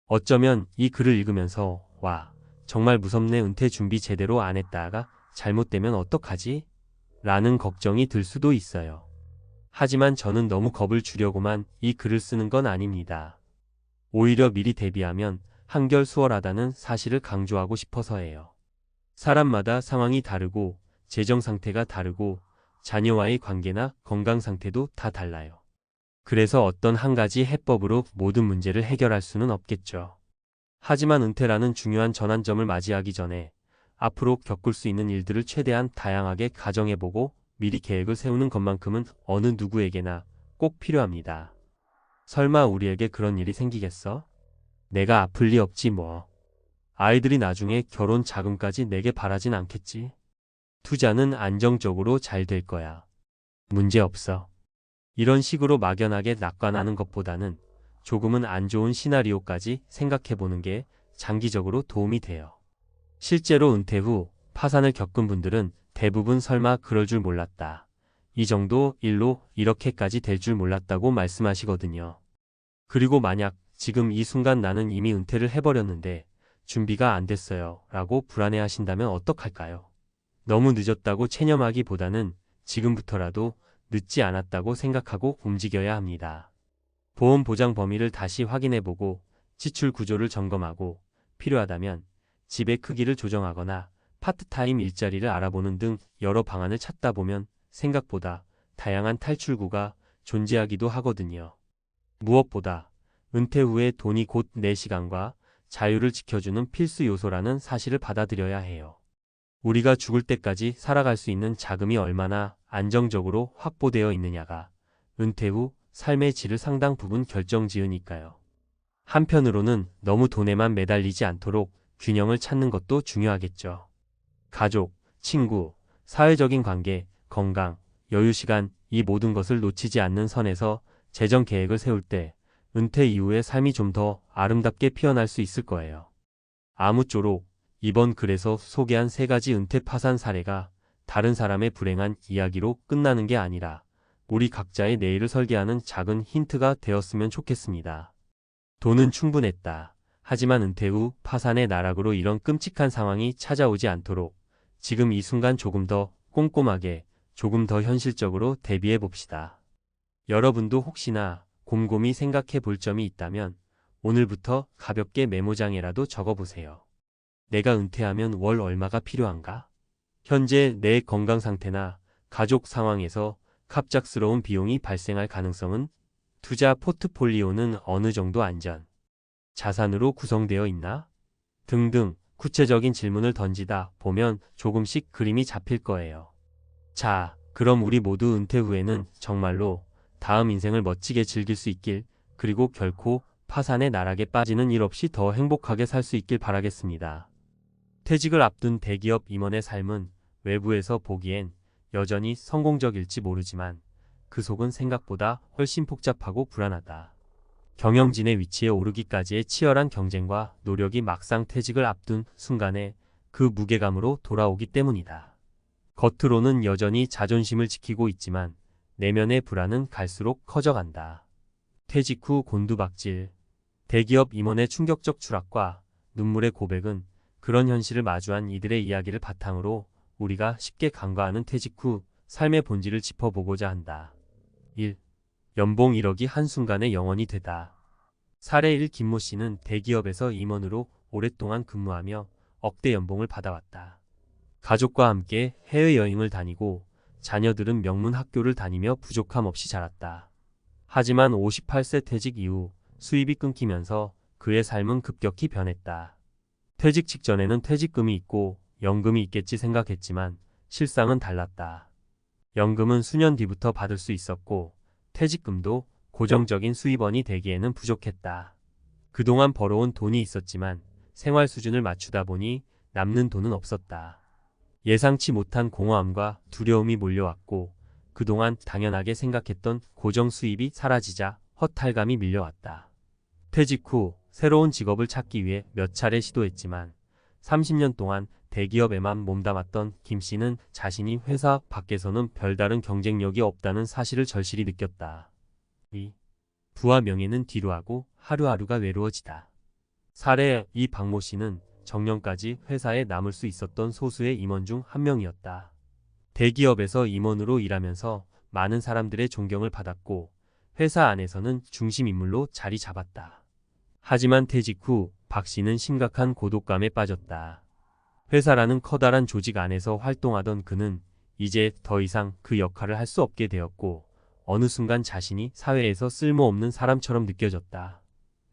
어쩌면 이 글을 읽으면서 와, 정말 무섭네, 은퇴 준비 제대로 안 했다가 잘못되면 어떡하지? 라는 걱정이 들 수도 있어요. 하지만 저는 너무 겁을 주려고만 이 글을 쓰는 건 아닙니다. 오히려 미리 대비하면 한결 수월하다는 사실을 강조하고 싶어서예요. 사람마다 상황이 다르고 재정 상태가 다르고 자녀와의 관계나 건강 상태도 다 달라요. 그래서 어떤 한 가지 해법으로 모든 문제를 해결할 수는 없겠죠. 하지만 은퇴라는 중요한 전환점을 맞이하기 전에 앞으로 겪을 수 있는 일들을 최대한 다양하게 가정해보고 미리 계획을 세우는 것만큼은 어느 누구에게나 꼭 필요합니다. 설마 우리에게 그런 일이 생기겠어? 내가 아플 리 없지 뭐. 아이들이 나중에 결혼 자금까지 내게 바라진 않겠지? 투자는 안정적으로 잘 될 거야. 문제 없어. 이런 식으로 막연하게 낙관하는 것보다는 조금은 안 좋은 시나리오까지 생각해보는 게 장기적으로 도움이 돼요. 실제로 은퇴 후 파산을 겪은 분들은 대부분 설마 그럴 줄 몰랐다. 이 정도 일로 이렇게까지 될 줄 몰랐다고 말씀하시거든요. 그리고 만약 지금 이 순간 나는 이미 은퇴를 해버렸는데 준비가 안 됐어요 라고 불안해하신다면 어떡할까요? 너무 늦었다고 체념하기보다는 지금부터라도 늦지 않았다고 생각하고 움직여야 합니다. 보험 보장 범위를 다시 확인해보고 지출 구조를 점검하고 필요하다면 집의 크기를 조정하거나 파트타임 일자리를 알아보는 등 여러 방안을 찾다 보면 생각보다 다양한 탈출구가 존재하기도 하거든요. 무엇보다 은퇴 후에 돈이 곧 내 시간과 자유를 지켜주는 필수 요소라는 사실을 받아들여야 해요. 우리가 죽을 때까지 살아갈 수 있는 자금이 얼마나 안정적으로 확보되어 있느냐가 은퇴 후 삶의 질을 상당 부분 결정지으니까요. 한편으로는 너무 돈에만 매달리지 않도록 균형을 찾는 것도 중요하겠죠. 가족, 친구, 사회적인 관계, 건강, 여유 시간, 이 모든 것을 놓치지 않는 선에서 재정 계획을 세울 때 은퇴 이후의 삶이 좀 더 아름답게 피어날 수 있을 거예요. 아무쪼록 이번 글에서 소개한 3가지 은퇴 파산 사례가 다른 사람의 불행한 이야기로 끝나는 게 아니라 우리 각자의 내일을 설계하는 작은 힌트가 되었으면 좋겠습니다. 돈은 충분했다. 하지만 은퇴 후 파산의 나락으로 이런 끔찍한 상황이 찾아오지 않도록 지금 이 순간 조금 더 꼼꼼하게, 조금 더 현실적으로 대비해 봅시다. 여러분도 혹시나 곰곰이 생각해 볼 점이 있다면 오늘부터 가볍게 메모장에라도 적어보세요. 내가 은퇴하면 월 얼마가 필요한가? 현재 내 건강 상태나 가족 상황에서 갑작스러운 비용이 발생할 가능성은? 투자 포트폴리오는 어느 정도 안전? 자산으로 구성되어 있나? 등등 구체적인 질문을 던지다 보면 조금씩 그림이 잡힐 거예요. 자, 그럼 우리 모두 은퇴 후에는 정말로 다음 인생을 멋지게 즐길 수 있길, 그리고 결코 파산의 나락에 빠지는 일 없이 더 행복하게 살 수 있길 바라겠습니다. 퇴직을 앞둔 대기업 임원의 삶은 외부에서 보기엔 여전히 성공적일지 모르지만 그 속은 생각보다 훨씬 복잡하고 불안하다. 경영진의 위치에 오르기까지의 치열한 경쟁과 노력이 막상 퇴직을 앞둔 순간에 그 무게감으로 돌아오기 때문이다. 겉으로는 여전히 자존심을 지키고 있지만 내면의 불안은 갈수록 커져간다. 퇴직 후 곤두박질. 대기업 임원의 충격적 추락과 눈물의 고백은 그런 현실을 마주한 이들의 이야기를 바탕으로 우리가 쉽게 간과하는 퇴직 후 삶의 본질을 짚어보고자 한다. 1. 연봉 1억이 한순간에 0원이 되다. 사례 1. 김모 씨는 대기업에서 임원으로 오랫동안 근무하며 억대 연봉을 받아왔다. 가족과 함께 해외여행을 다니고 자녀들은 명문 학교를 다니며 부족함 없이 자랐다. 하지만 58세 퇴직 이후 수입이 끊기면서 그의 삶은 급격히 변했다. 퇴직 직전에는 퇴직금이 있고 연금이 있겠지 생각했지만 실상은 달랐다. 연금은 수년 뒤부터 받을 수 있었고 퇴직금도 고정적인 수입원이 되기에는 부족했다. 그동안 벌어온 돈이 있었지만 생활 수준을 맞추다 보니 남는 돈은 없었다. 예상치 못한 공허함과 두려움이 몰려왔고 그동안 당연하게 생각했던 고정 수입이 사라지자 허탈감이 밀려왔다. 퇴직 후 새로운 직업을 찾기 위해 몇 차례 시도했지만 30년 동안 대기업에만 몸담았던 김 씨는 자신이 회사 밖에서는 별다른 경쟁력이 없다는 사실을 절실히 느꼈다. 2. 부와 명예는 뒤로하고 하루하루가 외로워지다. 사례 2. 박모 씨는 정년까지 회사에 남을 수 있었던 소수의 임원 중 한 명이었다. 대기업에서 임원으로 일하면서 많은 사람들의 존경을 받았고 회사 안에서는 중심 인물로 자리 잡았다. 하지만 퇴직 후 박 씨는 심각한 고독감에 빠졌다. 회사라는 커다란 조직 안에서 활동하던 그는 이제 더 이상 그 역할을 할 수 없게 되었고 어느 순간 자신이 사회에서 쓸모없는 사람처럼 느껴졌다.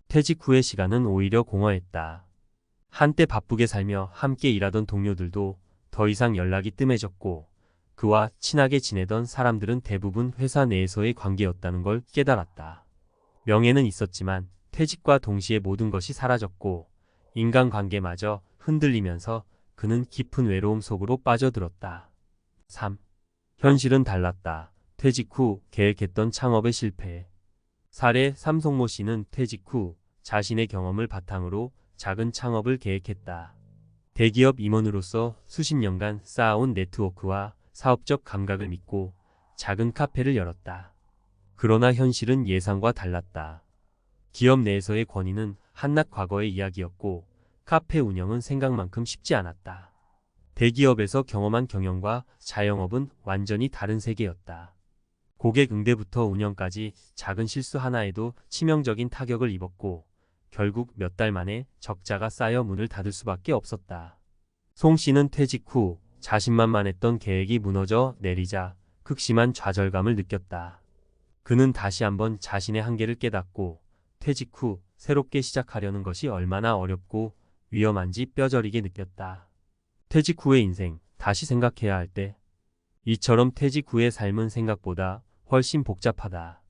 퇴직 후의 시간은 오히려 공허했다. 한때 바쁘게 살며 함께 일하던 동료들도 더 이상 연락이 뜸해졌고 그와 친하게 지내던 사람들은 대부분 회사 내에서의 관계였다는 걸 깨달았다. 명예는 있었지만 퇴직과 동시에 모든 것이 사라졌고 인간관계마저 흔들리면서 그는 깊은 외로움 속으로 빠져들었다. 3. 현실은 달랐다. 퇴직 후 계획했던 창업의 실패. 사례 3. 송모 씨는 퇴직 후 자신의 경험을 바탕으로 작은 창업을 계획했다. 대기업 임원으로서 수십 년간 쌓아온 네트워크와 사업적 감각을 믿고 작은 카페를 열었다. 그러나 현실은 예상과 달랐다. 기업 내에서의 권위는 한낱 과거의 이야기였고 카페 운영은 생각만큼 쉽지 않았다. 대기업에서 경험한 경영과 자영업은 완전히 다른 세계였다. 고객 응대부터 운영까지 작은 실수 하나에도 치명적인 타격을 입었고 결국 몇 달 만에 적자가 쌓여 문을 닫을 수밖에 없었다. 송 씨는 퇴직 후 자신만만했던 계획이 무너져 내리자 극심한 좌절감을 느꼈다. 그는 다시 한번 자신의 한계를 깨닫고 퇴직 후 새롭게 시작하려는 것이 얼마나 어렵고 위험한지 뼈저리게 느꼈다. 퇴직 후의 인생, 다시 생각해야 할 때. 이처럼 퇴직 후의 삶은 생각보다 훨씬 복잡하다.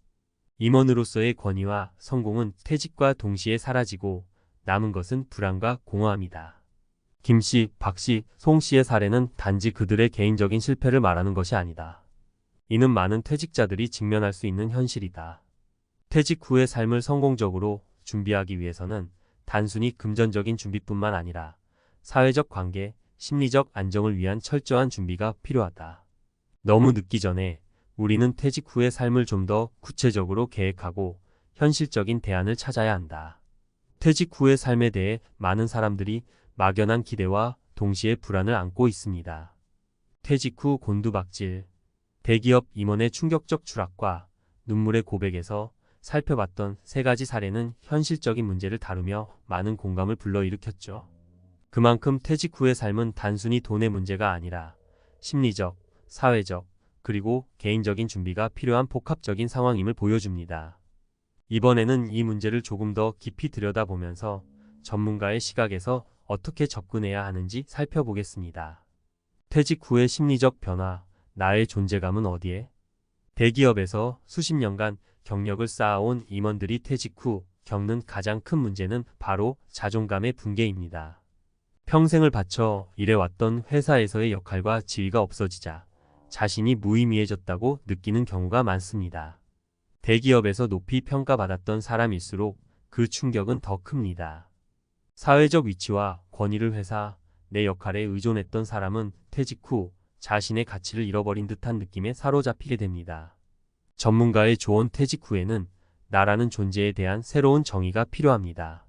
임원으로서의 권위와 성공은 퇴직과 동시에 사라지고 남은 것은 불안과 공허함이다. 김 씨, 박 씨, 송 씨의 사례는 단지 그들의 개인적인 실패를 말하는 것이 아니다. 이는 많은 퇴직자들이 직면할 수 있는 현실이다. 퇴직 후의 삶을 성공적으로 준비하기 위해서는 단순히 금전적인 준비뿐만 아니라 사회적 관계, 심리적 안정을 위한 철저한 준비가 필요하다. 너무 늦기 전에 우리는 퇴직 후의 삶을 좀 더 구체적으로 계획하고 현실적인 대안을 찾아야 한다. 퇴직 후의 삶에 대해 많은 사람들이 막연한 기대와 동시에 불안을 안고 있습니다. 퇴직 후 곤두박질. 대기업 임원의 충격적 추락과 눈물의 고백에서 살펴봤던 세 가지 사례는 현실적인 문제를 다루며 많은 공감을 불러일으켰죠. 그만큼 퇴직 후의 삶은 단순히 돈의 문제가 아니라 심리적, 사회적, 그리고 개인적인 준비가 필요한 복합적인 상황임을 보여줍니다. 이번에는 이 문제를 조금 더 깊이 들여다보면서 전문가의 시각에서 어떻게 접근해야 하는지 살펴보겠습니다. 퇴직 후의 심리적 변화, 나의 존재감은 어디에? 대기업에서 수십 년간 경력을 쌓아온 임원들이 퇴직 후 겪는 가장 큰 문제는 바로 자존감의 붕괴입니다. 평생을 바쳐 일해왔던 회사에서의 역할과 지위가 없어지자 자신이 무의미해졌다고 느끼는 경우가 많습니다. 대기업에서 높이 평가받았던 사람일수록 그 충격은 더 큽니다. 사회적 위치와 권위를 회사, 내 역할에 의존했던 사람은 퇴직 후 자신의 가치를 잃어버린 듯한 느낌에 사로잡히게 됩니다. 전문가의 조언 퇴직 후에는 나라는 존재에 대한 새로운 정의가 필요합니다.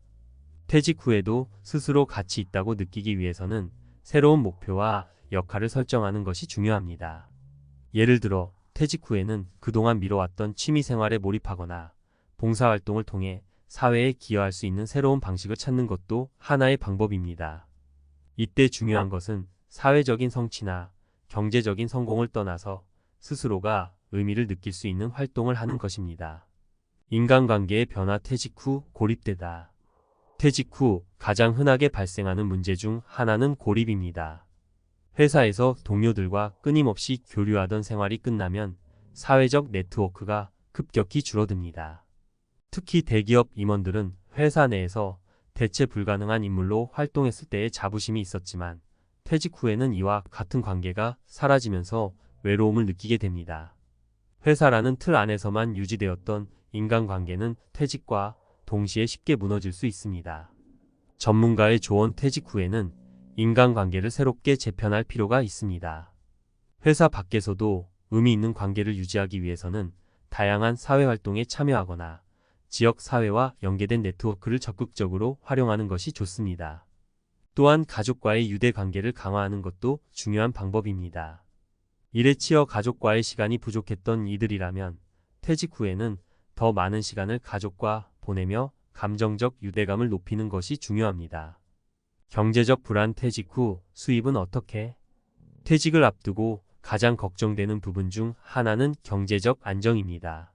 퇴직 후에도 스스로 가치 있다고 느끼기 위해서는 새로운 목표와 역할을 설정하는 것이 중요합니다. 예를 들어 퇴직 후에는 그동안 미뤄왔던 취미생활에 몰입하거나 봉사활동을 통해 사회에 기여할 수 있는 새로운 방식을 찾는 것도 하나의 방법입니다. 이때 중요한 것은 사회적인 성취나 경제적인 성공을 떠나서 스스로가 의미를 느낄 수 있는 활동을 하는 것입니다. 인간관계의 변화 퇴직 후 고립되다. 퇴직 후 가장 흔하게 발생하는 문제 중 하나는 고립입니다. 회사에서 동료들과 끊임없이 교류하던 생활이 끝나면 사회적 네트워크가 급격히 줄어듭니다. 특히 대기업 임원들은 회사 내에서 대체 불가능한 인물로 활동했을 때의 자부심이 있었지만 퇴직 후에는 이와 같은 관계가 사라지면서 외로움을 느끼게 됩니다. 회사라는 틀 안에서만 유지되었던 인간관계는 퇴직과 동시에 쉽게 무너질 수 있습니다. 전문가의 조언 퇴직 후에는 인간관계를 새롭게 재편할 필요가 있습니다. 회사 밖에서도 의미 있는 관계를 유지하기 위해서는 다양한 사회활동에 참여하거나 지역 사회와 연계된 네트워크를 적극적으로 활용하는 것이 좋습니다. 또한 가족과의 유대 관계를 강화하는 것도 중요한 방법입니다. 일에 치여 가족과의 시간이 부족했던 이들이라면 퇴직 후에는 더 많은 시간을 가족과 보내며 감정적 유대감을 높이는 것이 중요합니다. 경제적 불안 퇴직 후 수입은 어떻게? 퇴직을 앞두고 가장 걱정되는 부분 중 하나는 경제적 안정입니다.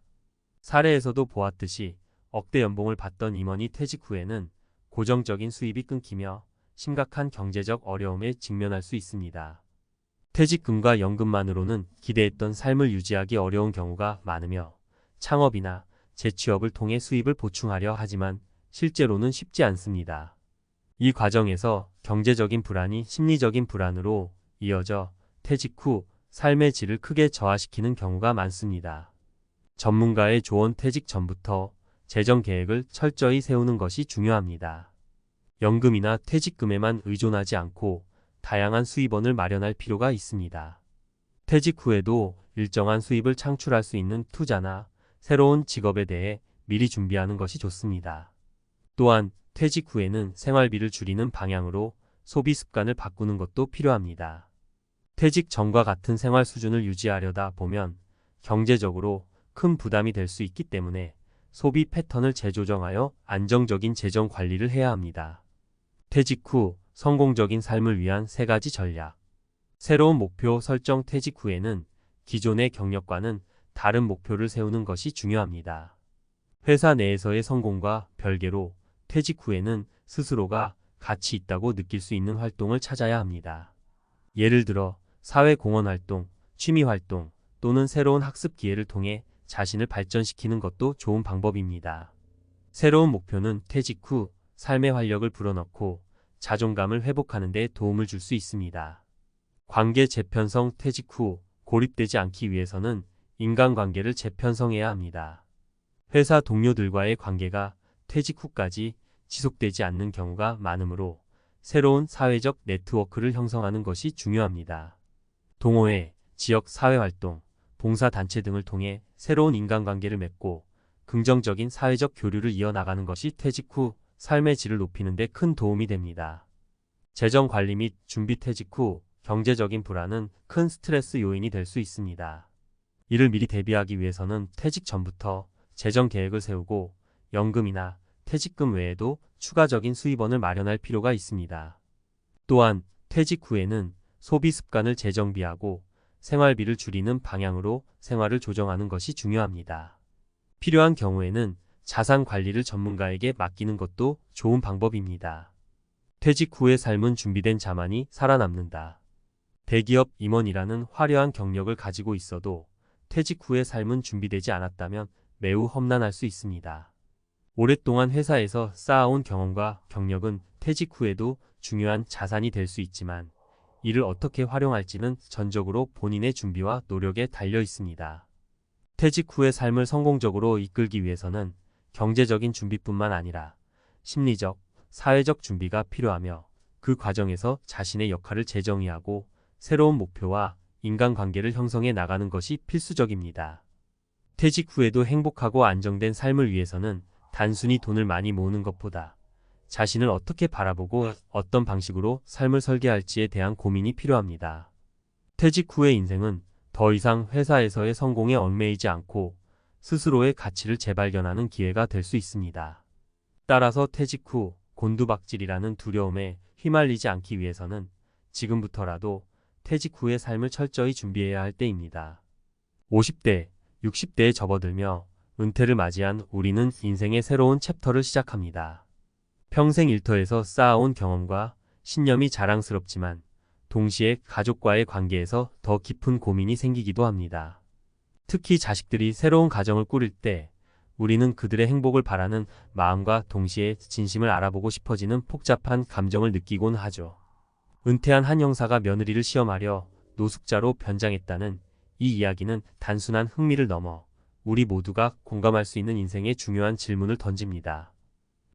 사례에서도 보았듯이 억대 연봉을 받던 임원이 퇴직 후에는 고정적인 수입이 끊기며 심각한 경제적 어려움에 직면할 수 있습니다. 퇴직금과 연금만으로는 기대했던 삶을 유지하기 어려운 경우가 많으며 창업이나 재취업을 통해 수입을 보충하려 하지만 실제로는 쉽지 않습니다. 이 과정에서 경제적인 불안이 심리적인 불안으로 이어져 퇴직 후 삶의 질을 크게 저하시키는 경우가 많습니다. 전문가의 조언 퇴직 전부터 재정 계획을 철저히 세우는 것이 중요합니다. 연금이나 퇴직금에만 의존하지 않고 다양한 수입원을 마련할 필요가 있습니다. 퇴직 후에도 일정한 수입을 창출할 수 있는 투자나 새로운 직업에 대해 미리 준비하는 것이 좋습니다. 또한 퇴직 후에는 생활비를 줄이는 방향으로 소비 습관을 바꾸는 것도 필요합니다. 퇴직 전과 같은 생활 수준을 유지하려다 보면 경제적으로 큰 부담이 될 수 있기 때문에 소비 패턴을 재조정하여 안정적인 재정 관리를 해야 합니다. 퇴직 후 성공적인 삶을 위한 3가지 전략. 새로운 목표 설정 퇴직 후에는 기존의 경력과는 다른 목표를 세우는 것이 중요합니다. 회사 내에서의 성공과 별개로 퇴직 후에는 스스로가 가치 있다고 느낄 수 있는 활동을 찾아야 합니다. 예를 들어 사회공헌 활동, 취미 활동 또는 새로운 학습 기회를 통해 자신을 발전시키는 것도 좋은 방법입니다. 새로운 목표는 퇴직 후 삶의 활력을 불어넣고 자존감을 회복하는 데 도움을 줄 수 있습니다. 관계 재편성 퇴직 후 고립되지 않기 위해서는 인간관계를 재편성해야 합니다. 회사 동료들과의 관계가 퇴직 후까지 지속되지 않는 경우가 많으므로 새로운 사회적 네트워크를 형성하는 것이 중요합니다. 동호회, 지역 사회활동, 봉사단체 등을 통해 새로운 인간관계를 맺고 긍정적인 사회적 교류를 이어나가는 것이 퇴직 후 삶의 질을 높이는 데 큰 도움이 됩니다. 재정 관리 및 준비 퇴직 후 경제적인 불안은 큰 스트레스 요인이 될 수 있습니다. 이를 미리 대비하기 위해서는 퇴직 전부터 재정 계획을 세우고 연금이나 퇴직금 외에도 추가적인 수입원을 마련할 필요가 있습니다. 또한 퇴직 후에는 소비 습관을 재정비하고 생활비를 줄이는 방향으로 생활을 조정하는 것이 중요합니다. 필요한 경우에는 자산 관리를 전문가에게 맡기는 것도 좋은 방법입니다. 퇴직 후의 삶은 준비된 자만이 살아남는다. 대기업 임원이라는 화려한 경력을 가지고 있어도 퇴직 후의 삶은 준비되지 않았다면 매우 험난할 수 있습니다. 오랫동안 회사에서 쌓아온 경험과 경력은 퇴직 후에도 중요한 자산이 될 수 있지만 이를 어떻게 활용할지는 전적으로 본인의 준비와 노력에 달려 있습니다. 퇴직 후의 삶을 성공적으로 이끌기 위해서는 경제적인 준비뿐만 아니라 심리적, 사회적 준비가 필요하며 그 과정에서 자신의 역할을 재정의하고 새로운 목표와 인간관계를 형성해 나가는 것이 필수적입니다. 퇴직 후에도 행복하고 안정된 삶을 위해서는 단순히 돈을 많이 모으는 것보다 자신을 어떻게 바라보고 어떤 방식으로 삶을 설계할지에 대한 고민이 필요합니다. 퇴직 후의 인생은 더 이상 회사에서의 성공에 얽매이지 않고 스스로의 가치를 재발견하는 기회가 될 수 있습니다. 따라서 퇴직 후 곤두박질이라는 두려움에 휘말리지 않기 위해서는 지금부터라도 퇴직 후의 삶을 철저히 준비해야 할 때입니다. 50대, 60대에 접어들며 은퇴를 맞이한 우리는 인생의 새로운 챕터를 시작합니다. 평생 일터에서 쌓아온 경험과 신념이 자랑스럽지만 동시에 가족과의 관계에서 더 깊은 고민이 생기기도 합니다. 특히 자식들이 새로운 가정을 꾸릴 때 우리는 그들의 행복을 바라는 마음과 동시에 진심을 알아보고 싶어지는 복잡한 감정을 느끼곤 하죠. 은퇴한 한 형사가 며느리를 시험하려 노숙자로 변장했다는 이 이야기는 단순한 흥미를 넘어 우리 모두가 공감할 수 있는 인생의 중요한 질문을 던집니다.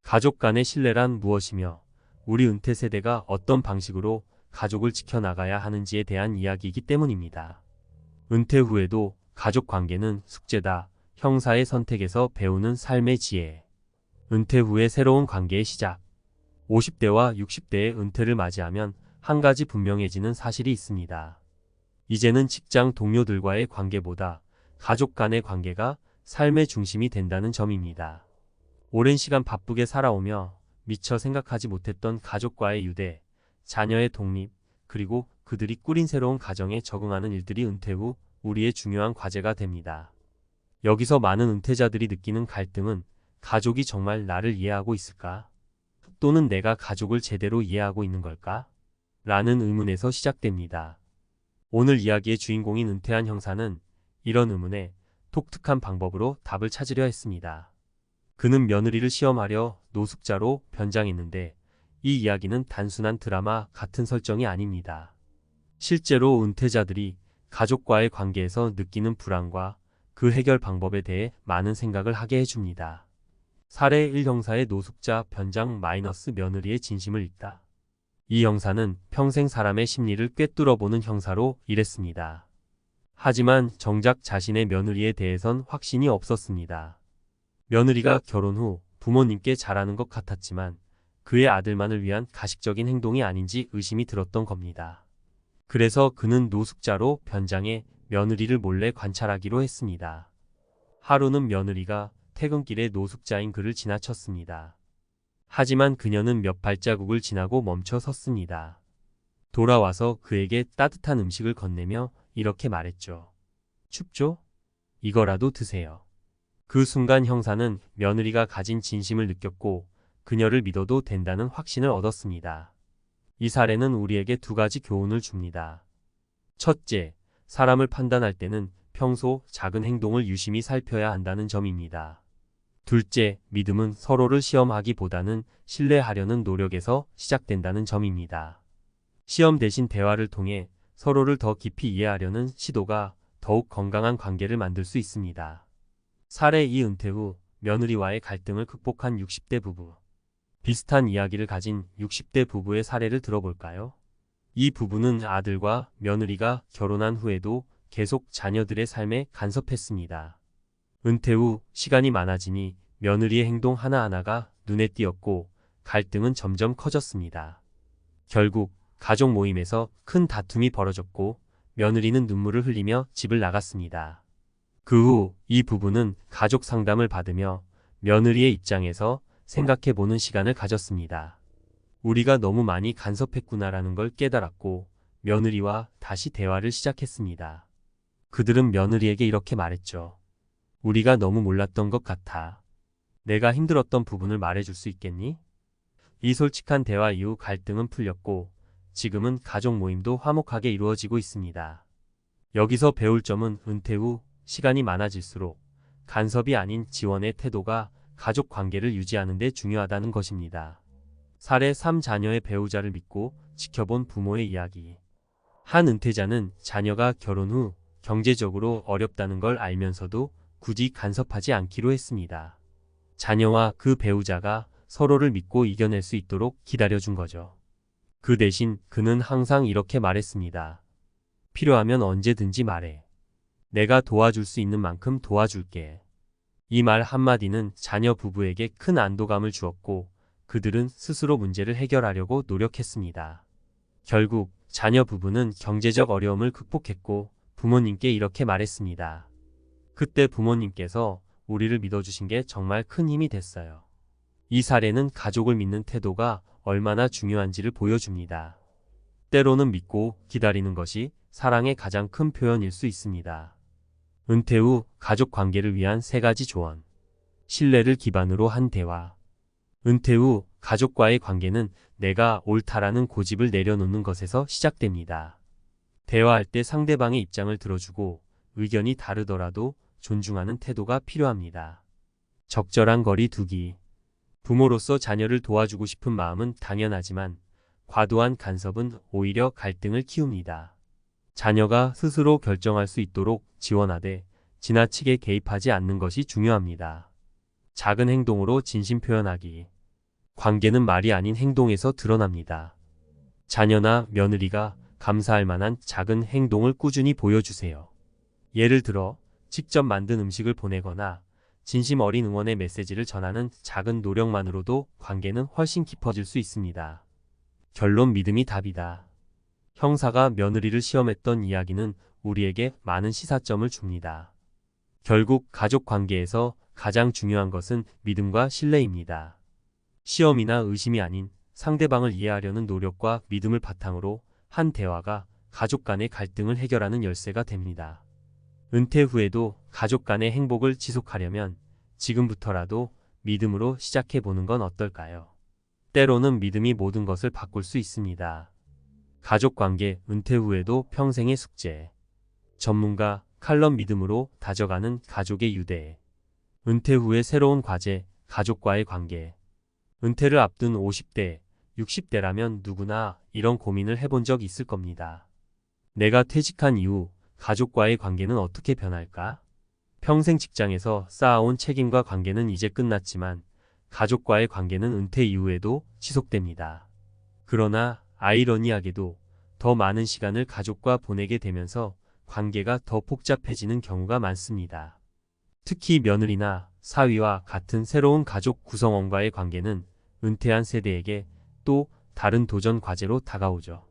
가족 간의 신뢰란 무엇이며 우리 은퇴 세대가 어떤 방식으로 가족을 지켜나가야 하는지에 대한 이야기이기 때문입니다. 은퇴 후에도 가족 관계는 숙제다. 형사의 선택에서 배우는 삶의 지혜. 은퇴 후의 새로운 관계의 시작. 50대와 60대의 은퇴를 맞이하면 한 가지 분명해지는 사실이 있습니다. 이제는 직장 동료들과의 관계보다 가족 간의 관계가 삶의 중심이 된다는 점입니다. 오랜 시간 바쁘게 살아오며 미처 생각하지 못했던 가족과의 유대, 자녀의 독립, 그리고 그들이 꾸린 새로운 가정에 적응하는 일들이 은퇴 후 우리의 중요한 과제가 됩니다. 여기서 많은 은퇴자들이 느끼는 갈등은 가족이 정말 나를 이해하고 있을까? 또는 내가 가족을 제대로 이해하고 있는 걸까? 라는 의문에서 시작됩니다. 오늘 이야기의 주인공인 은퇴한 형사는 이런 의문에 독특한 방법으로 답을 찾으려 했습니다. 그는 며느리를 시험하려 노숙자로 변장했는데 이 이야기는 단순한 드라마 같은 설정이 아닙니다. 실제로 은퇴자들이 가족과의 관계에서 느끼는 불안과 그 해결 방법에 대해 많은 생각을 하게 해줍니다. 사례 1 형사의 노숙자 변장 며느리의 진심을 읽다. 이 형사는 평생 사람의 심리를 꿰뚫어보는 형사로 일했습니다. 하지만 정작 자신의 며느리에 대해선 확신이 없었습니다. 며느리가 결혼 후 부모님께 잘하는 것 같았지만 그의 아들만을 위한 가식적인 행동이 아닌지 의심이 들었던 겁니다. 그래서 그는 노숙자로 변장해 며느리를 몰래 관찰하기로 했습니다. 하루는 며느리가 퇴근길에 노숙자인 그를 지나쳤습니다. 하지만 그녀는 몇 발자국을 지나고 멈춰 섰습니다. 돌아와서 그에게 따뜻한 음식을 건네며 이렇게 말했죠. 춥죠? 이거라도 드세요. 그 순간 형사는 며느리가 가진 진심을 느꼈고 그녀를 믿어도 된다는 확신을 얻었습니다. 이 사례는 우리에게 두 가지 교훈을 줍니다. 첫째, 사람을 판단할 때는 평소 작은 행동을 유심히 살펴야 한다는 점입니다. 둘째, 믿음은 서로를 시험하기보다는 신뢰하려는 노력에서 시작된다는 점입니다. 시험 대신 대화를 통해 서로를 더 깊이 이해하려는 시도가 더욱 건강한 관계를 만들 수 있습니다. 사례 2 은퇴 후 며느리와의 갈등을 극복한 60대 부부. 비슷한 이야기를 가진 60대 부부의 사례를 들어볼까요? 이 부부는 아들과 며느리가 결혼한 후에도 계속 자녀들의 삶에 간섭했습니다. 은퇴 후 시간이 많아지니 며느리의 행동 하나하나가 눈에 띄었고 갈등은 점점 커졌습니다. 결국 가족 모임에서 큰 다툼이 벌어졌고 며느리는 눈물을 흘리며 집을 나갔습니다. 그 후 이 부부는 가족 상담을 받으며 며느리의 입장에서 생각해보는 시간을 가졌습니다. 우리가 너무 많이 간섭했구나라는 걸 깨달았고 며느리와 다시 대화를 시작했습니다. 그들은 며느리에게 이렇게 말했죠. 우리가 너무 몰랐던 것 같아. 내가 힘들었던 부분을 말해줄 수 있겠니? 이 솔직한 대화 이후 갈등은 풀렸고 지금은 가족 모임도 화목하게 이루어지고 있습니다. 여기서 배울 점은 은퇴 후 시간이 많아질수록 간섭이 아닌 지원의 태도가 가족 관계를 유지하는 데 중요하다는 것입니다. 사례 3. 자녀의 배우자를 믿고 지켜본 부모의 이야기. 한 은퇴자는 자녀가 결혼 후 경제적으로 어렵다는 걸 알면서도 굳이 간섭하지 않기로 했습니다. 자녀와 그 배우자가 서로를 믿고 이겨낼 수 있도록 기다려준 거죠. 그 대신 그는 항상 이렇게 말했습니다. 필요하면 언제든지 말해. 내가 도와줄 수 있는 만큼 도와줄게. 이 말 한마디는 자녀 부부에게 큰 안도감을 주었고 그들은 스스로 문제를 해결하려고 노력했습니다. 결국 자녀 부부는 경제적 어려움을 극복했고 부모님께 이렇게 말했습니다. 그때 부모님께서 우리를 믿어주신 게 정말 큰 힘이 됐어요. 이 사례는 가족을 믿는 태도가 얼마나 중요한지를 보여줍니다. 때로는 믿고 기다리는 것이 사랑의 가장 큰 표현일 수 있습니다. 은퇴 후 가족 관계를 위한 3가지 조언. 신뢰를 기반으로 한 대화. 은퇴 후 가족과의 관계는 내가 옳다라는 고집을 내려놓는 것에서 시작됩니다. 대화할 때 상대방의 입장을 들어주고 의견이 다르더라도 존중하는 태도가 필요합니다. 적절한 거리 두기. 부모로서 자녀를 도와주고 싶은 마음은 당연하지만 과도한 간섭은 오히려 갈등을 키웁니다. 자녀가 스스로 결정할 수 있도록 지원하되 지나치게 개입하지 않는 것이 중요합니다. 작은 행동으로 진심 표현하기. 관계는 말이 아닌 행동에서 드러납니다. 자녀나 며느리가 감사할 만한 작은 행동을 꾸준히 보여주세요. 예를 들어 직접 만든 음식을 보내거나 진심 어린 응원의 메시지를 전하는 작은 노력만으로도 관계는 훨씬 깊어질 수 있습니다. 결론 믿음이 답이다. 형사가 며느리를 시험했던 이야기는 우리에게 많은 시사점을 줍니다. 결국 가족 관계에서 가장 중요한 것은 믿음과 신뢰입니다. 시험이나 의심이 아닌 상대방을 이해하려는 노력과 믿음을 바탕으로 한 대화가 가족 간의 갈등을 해결하는 열쇠가 됩니다. 은퇴 후에도 가족 간의 행복을 지속하려면 지금부터라도 믿음으로 시작해보는 건 어떨까요? 때로는 믿음이 모든 것을 바꿀 수 있습니다. 가족관계 은퇴 후에도 평생의 숙제. 전문가 칼럼 믿음으로 다져가는 가족의 유대. 은퇴 후의 새로운 과제, 가족과의 관계. 은퇴를 앞둔 50대, 60대라면 누구나 이런 고민을 해본 적 있을 겁니다. 내가 퇴직한 이후 가족과의 관계는 어떻게 변할까? 평생 직장에서 쌓아온 책임과 관계는 이제 끝났지만 가족과의 관계는 은퇴 이후에도 지속됩니다. 그러나 아이러니하게도 더 많은 시간을 가족과 보내게 되면서 관계가 더 복잡해지는 경우가 많습니다. 특히 며느리나 사위와 같은 새로운 가족 구성원과의 관계는 은퇴한 세대에게 또 다른 도전 과제로 다가오죠.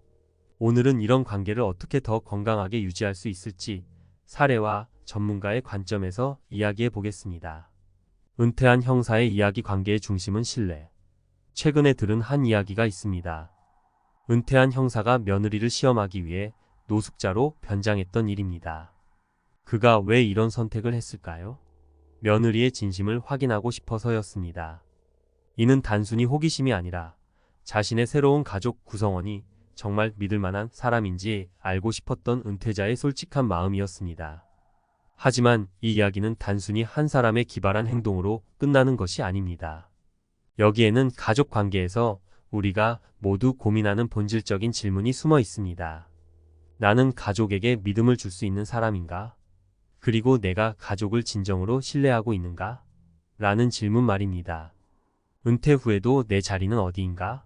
오늘은 이런 관계를 어떻게 더 건강하게 유지할 수 있을지 사례와 전문가의 관점에서 이야기해 보겠습니다. 은퇴한 형사의 이야기. 관계의 중심은 신뢰. 최근에 들은 한 이야기가 있습니다. 은퇴한 형사가 며느리를 시험하기 위해 노숙자로 변장했던 일입니다. 그가 왜 이런 선택을 했을까요? 며느리의 진심을 확인하고 싶어서였습니다. 이는 단순히 호기심이 아니라 자신의 새로운 가족 구성원이 정말 믿을 만한 사람인지 알고 싶었던 은퇴자의 솔직한 마음이었습니다. 하지만 이 이야기는 단순히 한 사람의 기발한 행동으로 끝나는 것이 아닙니다. 여기에는 가족 관계에서 우리가 모두 고민하는 본질적인 질문이 숨어 있습니다. 나는 가족에게 믿음을 줄 수 있는 사람인가? 그리고 내가 가족을 진정으로 신뢰하고 있는가? 라는 질문 말입니다. 은퇴 후에도 내 자리는 어디인가?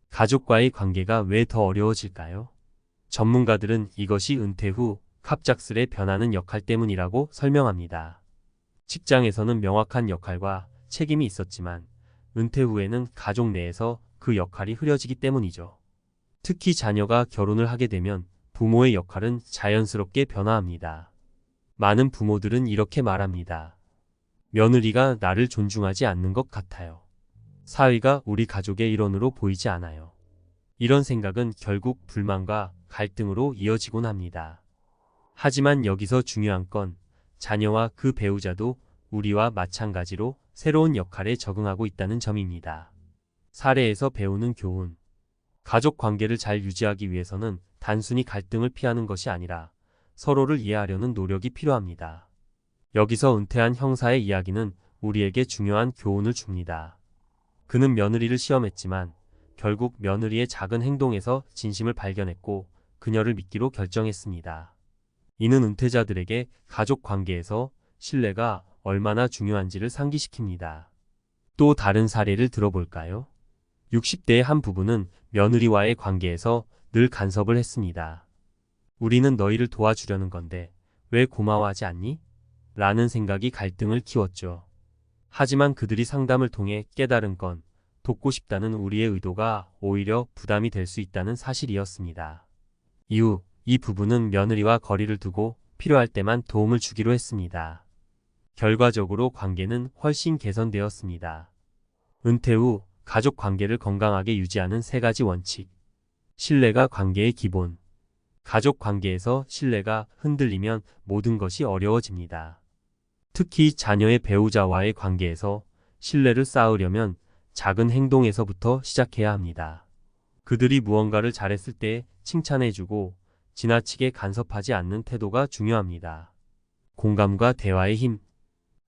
가족과의 관계가 왜 더 어려워질까요? 전문가들은 이것이 은퇴 후 갑작스레 변하는 역할 때문이라고 설명합니다. 직장에서는 명확한 역할과 책임이 있었지만 은퇴 후에는 가족 내에서 그 역할이 흐려지기 때문이죠. 특히 자녀가 결혼을 하게 되면 부모의 역할은 자연스럽게 변화합니다. 많은 부모들은 이렇게 말합니다. 며느리가 나를 존중하지 않는 것 같아요. 사위가 우리 가족의 일원으로 보이지 않아요. 이런 생각은 결국 불만과 갈등으로 이어지곤 합니다. 하지만 여기서 중요한 건 자녀와 그 배우자도 우리와 마찬가지로 새로운 역할에 적응하고 있다는 점입니다. 사례에서 배우는 교훈. 가족 관계를 잘 유지하기 위해서는 단순히 갈등을 피하는 것이 아니라 서로를 이해하려는 노력이 필요합니다. 여기서 은퇴한 형사의 이야기는 우리에게 중요한 교훈을 줍니다. 그는 며느리를 시험했지만 결국 며느리의 작은 행동에서 진심을 발견했고 그녀를 믿기로 결정했습니다. 이는 은퇴자들에게 가족 관계에서 신뢰가 얼마나 중요한지를 상기시킵니다. 또 다른 사례를 들어볼까요? 60대의 한 부부는 며느리와의 관계에서 늘 간섭을 했습니다. 우리는 너희를 도와주려는 건데 왜 고마워하지 않니? 라는 생각이 갈등을 키웠죠. 하지만 그들이 상담을 통해 깨달은 건 돕고 싶다는 우리의 의도가 오히려 부담이 될 수 있다는 사실이었습니다. 이후 이 부부는 며느리와 거리를 두고 필요할 때만 도움을 주기로 했습니다. 결과적으로 관계는 훨씬 개선되었습니다. 은퇴 후 가족 관계를 건강하게 유지하는 3가지 원칙. 신뢰가 관계의 기본. 가족 관계에서 신뢰가 흔들리면 모든 것이 어려워집니다. 특히 자녀의 배우자와의 관계에서 신뢰를 쌓으려면 작은 행동에서부터 시작해야 합니다. 그들이 무언가를 잘했을 때 칭찬해주고 지나치게 간섭하지 않는 태도가 중요합니다. 공감과 대화의 힘.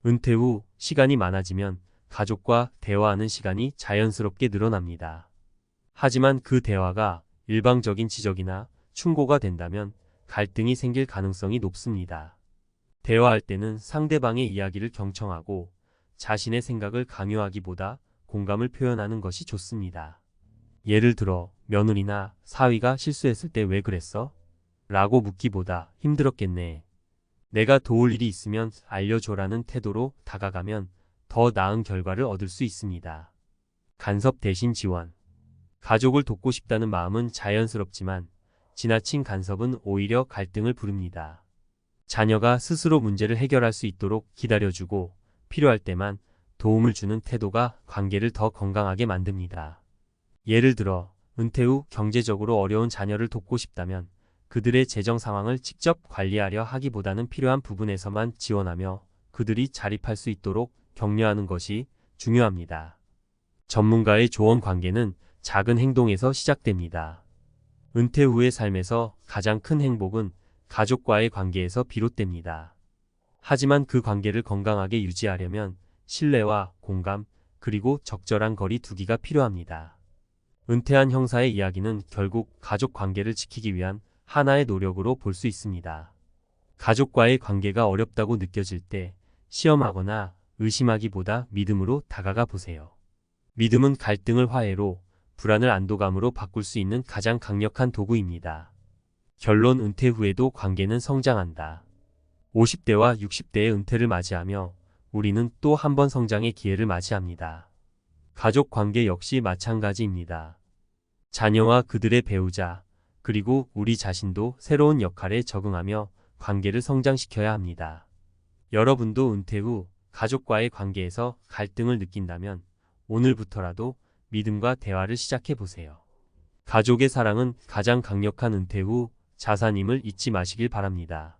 은퇴 후 시간이 많아지면 가족과 대화하는 시간이 자연스럽게 늘어납니다. 하지만 그 대화가 일방적인 지적이나 충고가 된다면 갈등이 생길 가능성이 높습니다. 대화할 때는 상대방의 이야기를 경청하고 자신의 생각을 강요하기보다 공감을 표현하는 것이 좋습니다. 예를 들어 며느리나 사위가 실수했을 때 왜 그랬어? 라고 묻기보다 힘들었겠네. 내가 도울 일이 있으면 알려줘라는 태도로 다가가면 더 나은 결과를 얻을 수 있습니다. 간섭 대신 지원. 가족을 돕고 싶다는 마음은 자연스럽지만 지나친 간섭은 오히려 갈등을 부릅니다. 자녀가 스스로 문제를 해결할 수 있도록 기다려주고 필요할 때만 도움을 주는 태도가 관계를 더 건강하게 만듭니다. 예를 들어 은퇴 후 경제적으로 어려운 자녀를 돕고 싶다면 그들의 재정 상황을 직접 관리하려 하기보다는 필요한 부분에서만 지원하며 그들이 자립할 수 있도록 격려하는 것이 중요합니다. 전문가의 조언 관계는 작은 행동에서 시작됩니다. 은퇴 후의 삶에서 가장 큰 행복은 가족과의 관계에서 비롯됩니다. 하지만 그 관계를 건강하게 유지하려면 신뢰와 공감, 그리고 적절한 거리 두기가 필요합니다. 은퇴한 형사의 이야기는 결국 가족 관계를 지키기 위한 하나의 노력으로 볼 수 있습니다. 가족과의 관계가 어렵다고 느껴질 때 시험하거나 의심하기보다 믿음으로 다가가 보세요. 믿음은 갈등을 화해로, 불안을 안도감으로 바꿀 수 있는 가장 강력한 도구입니다. 결론. 은퇴 후에도 관계는 성장한다. 50대와 60대의 은퇴를 맞이하며 우리는 또 한 번 성장의 기회를 맞이합니다. 가족 관계 역시 마찬가지입니다. 자녀와 그들의 배우자, 그리고 우리 자신도 새로운 역할에 적응하며 관계를 성장시켜야 합니다. 여러분도 은퇴 후 가족과의 관계에서 갈등을 느낀다면 오늘부터라도 믿음과 대화를 시작해 보세요. 가족의 사랑은 가장 강력한 은퇴 후 자산임을 잊지 마시길 바랍니다.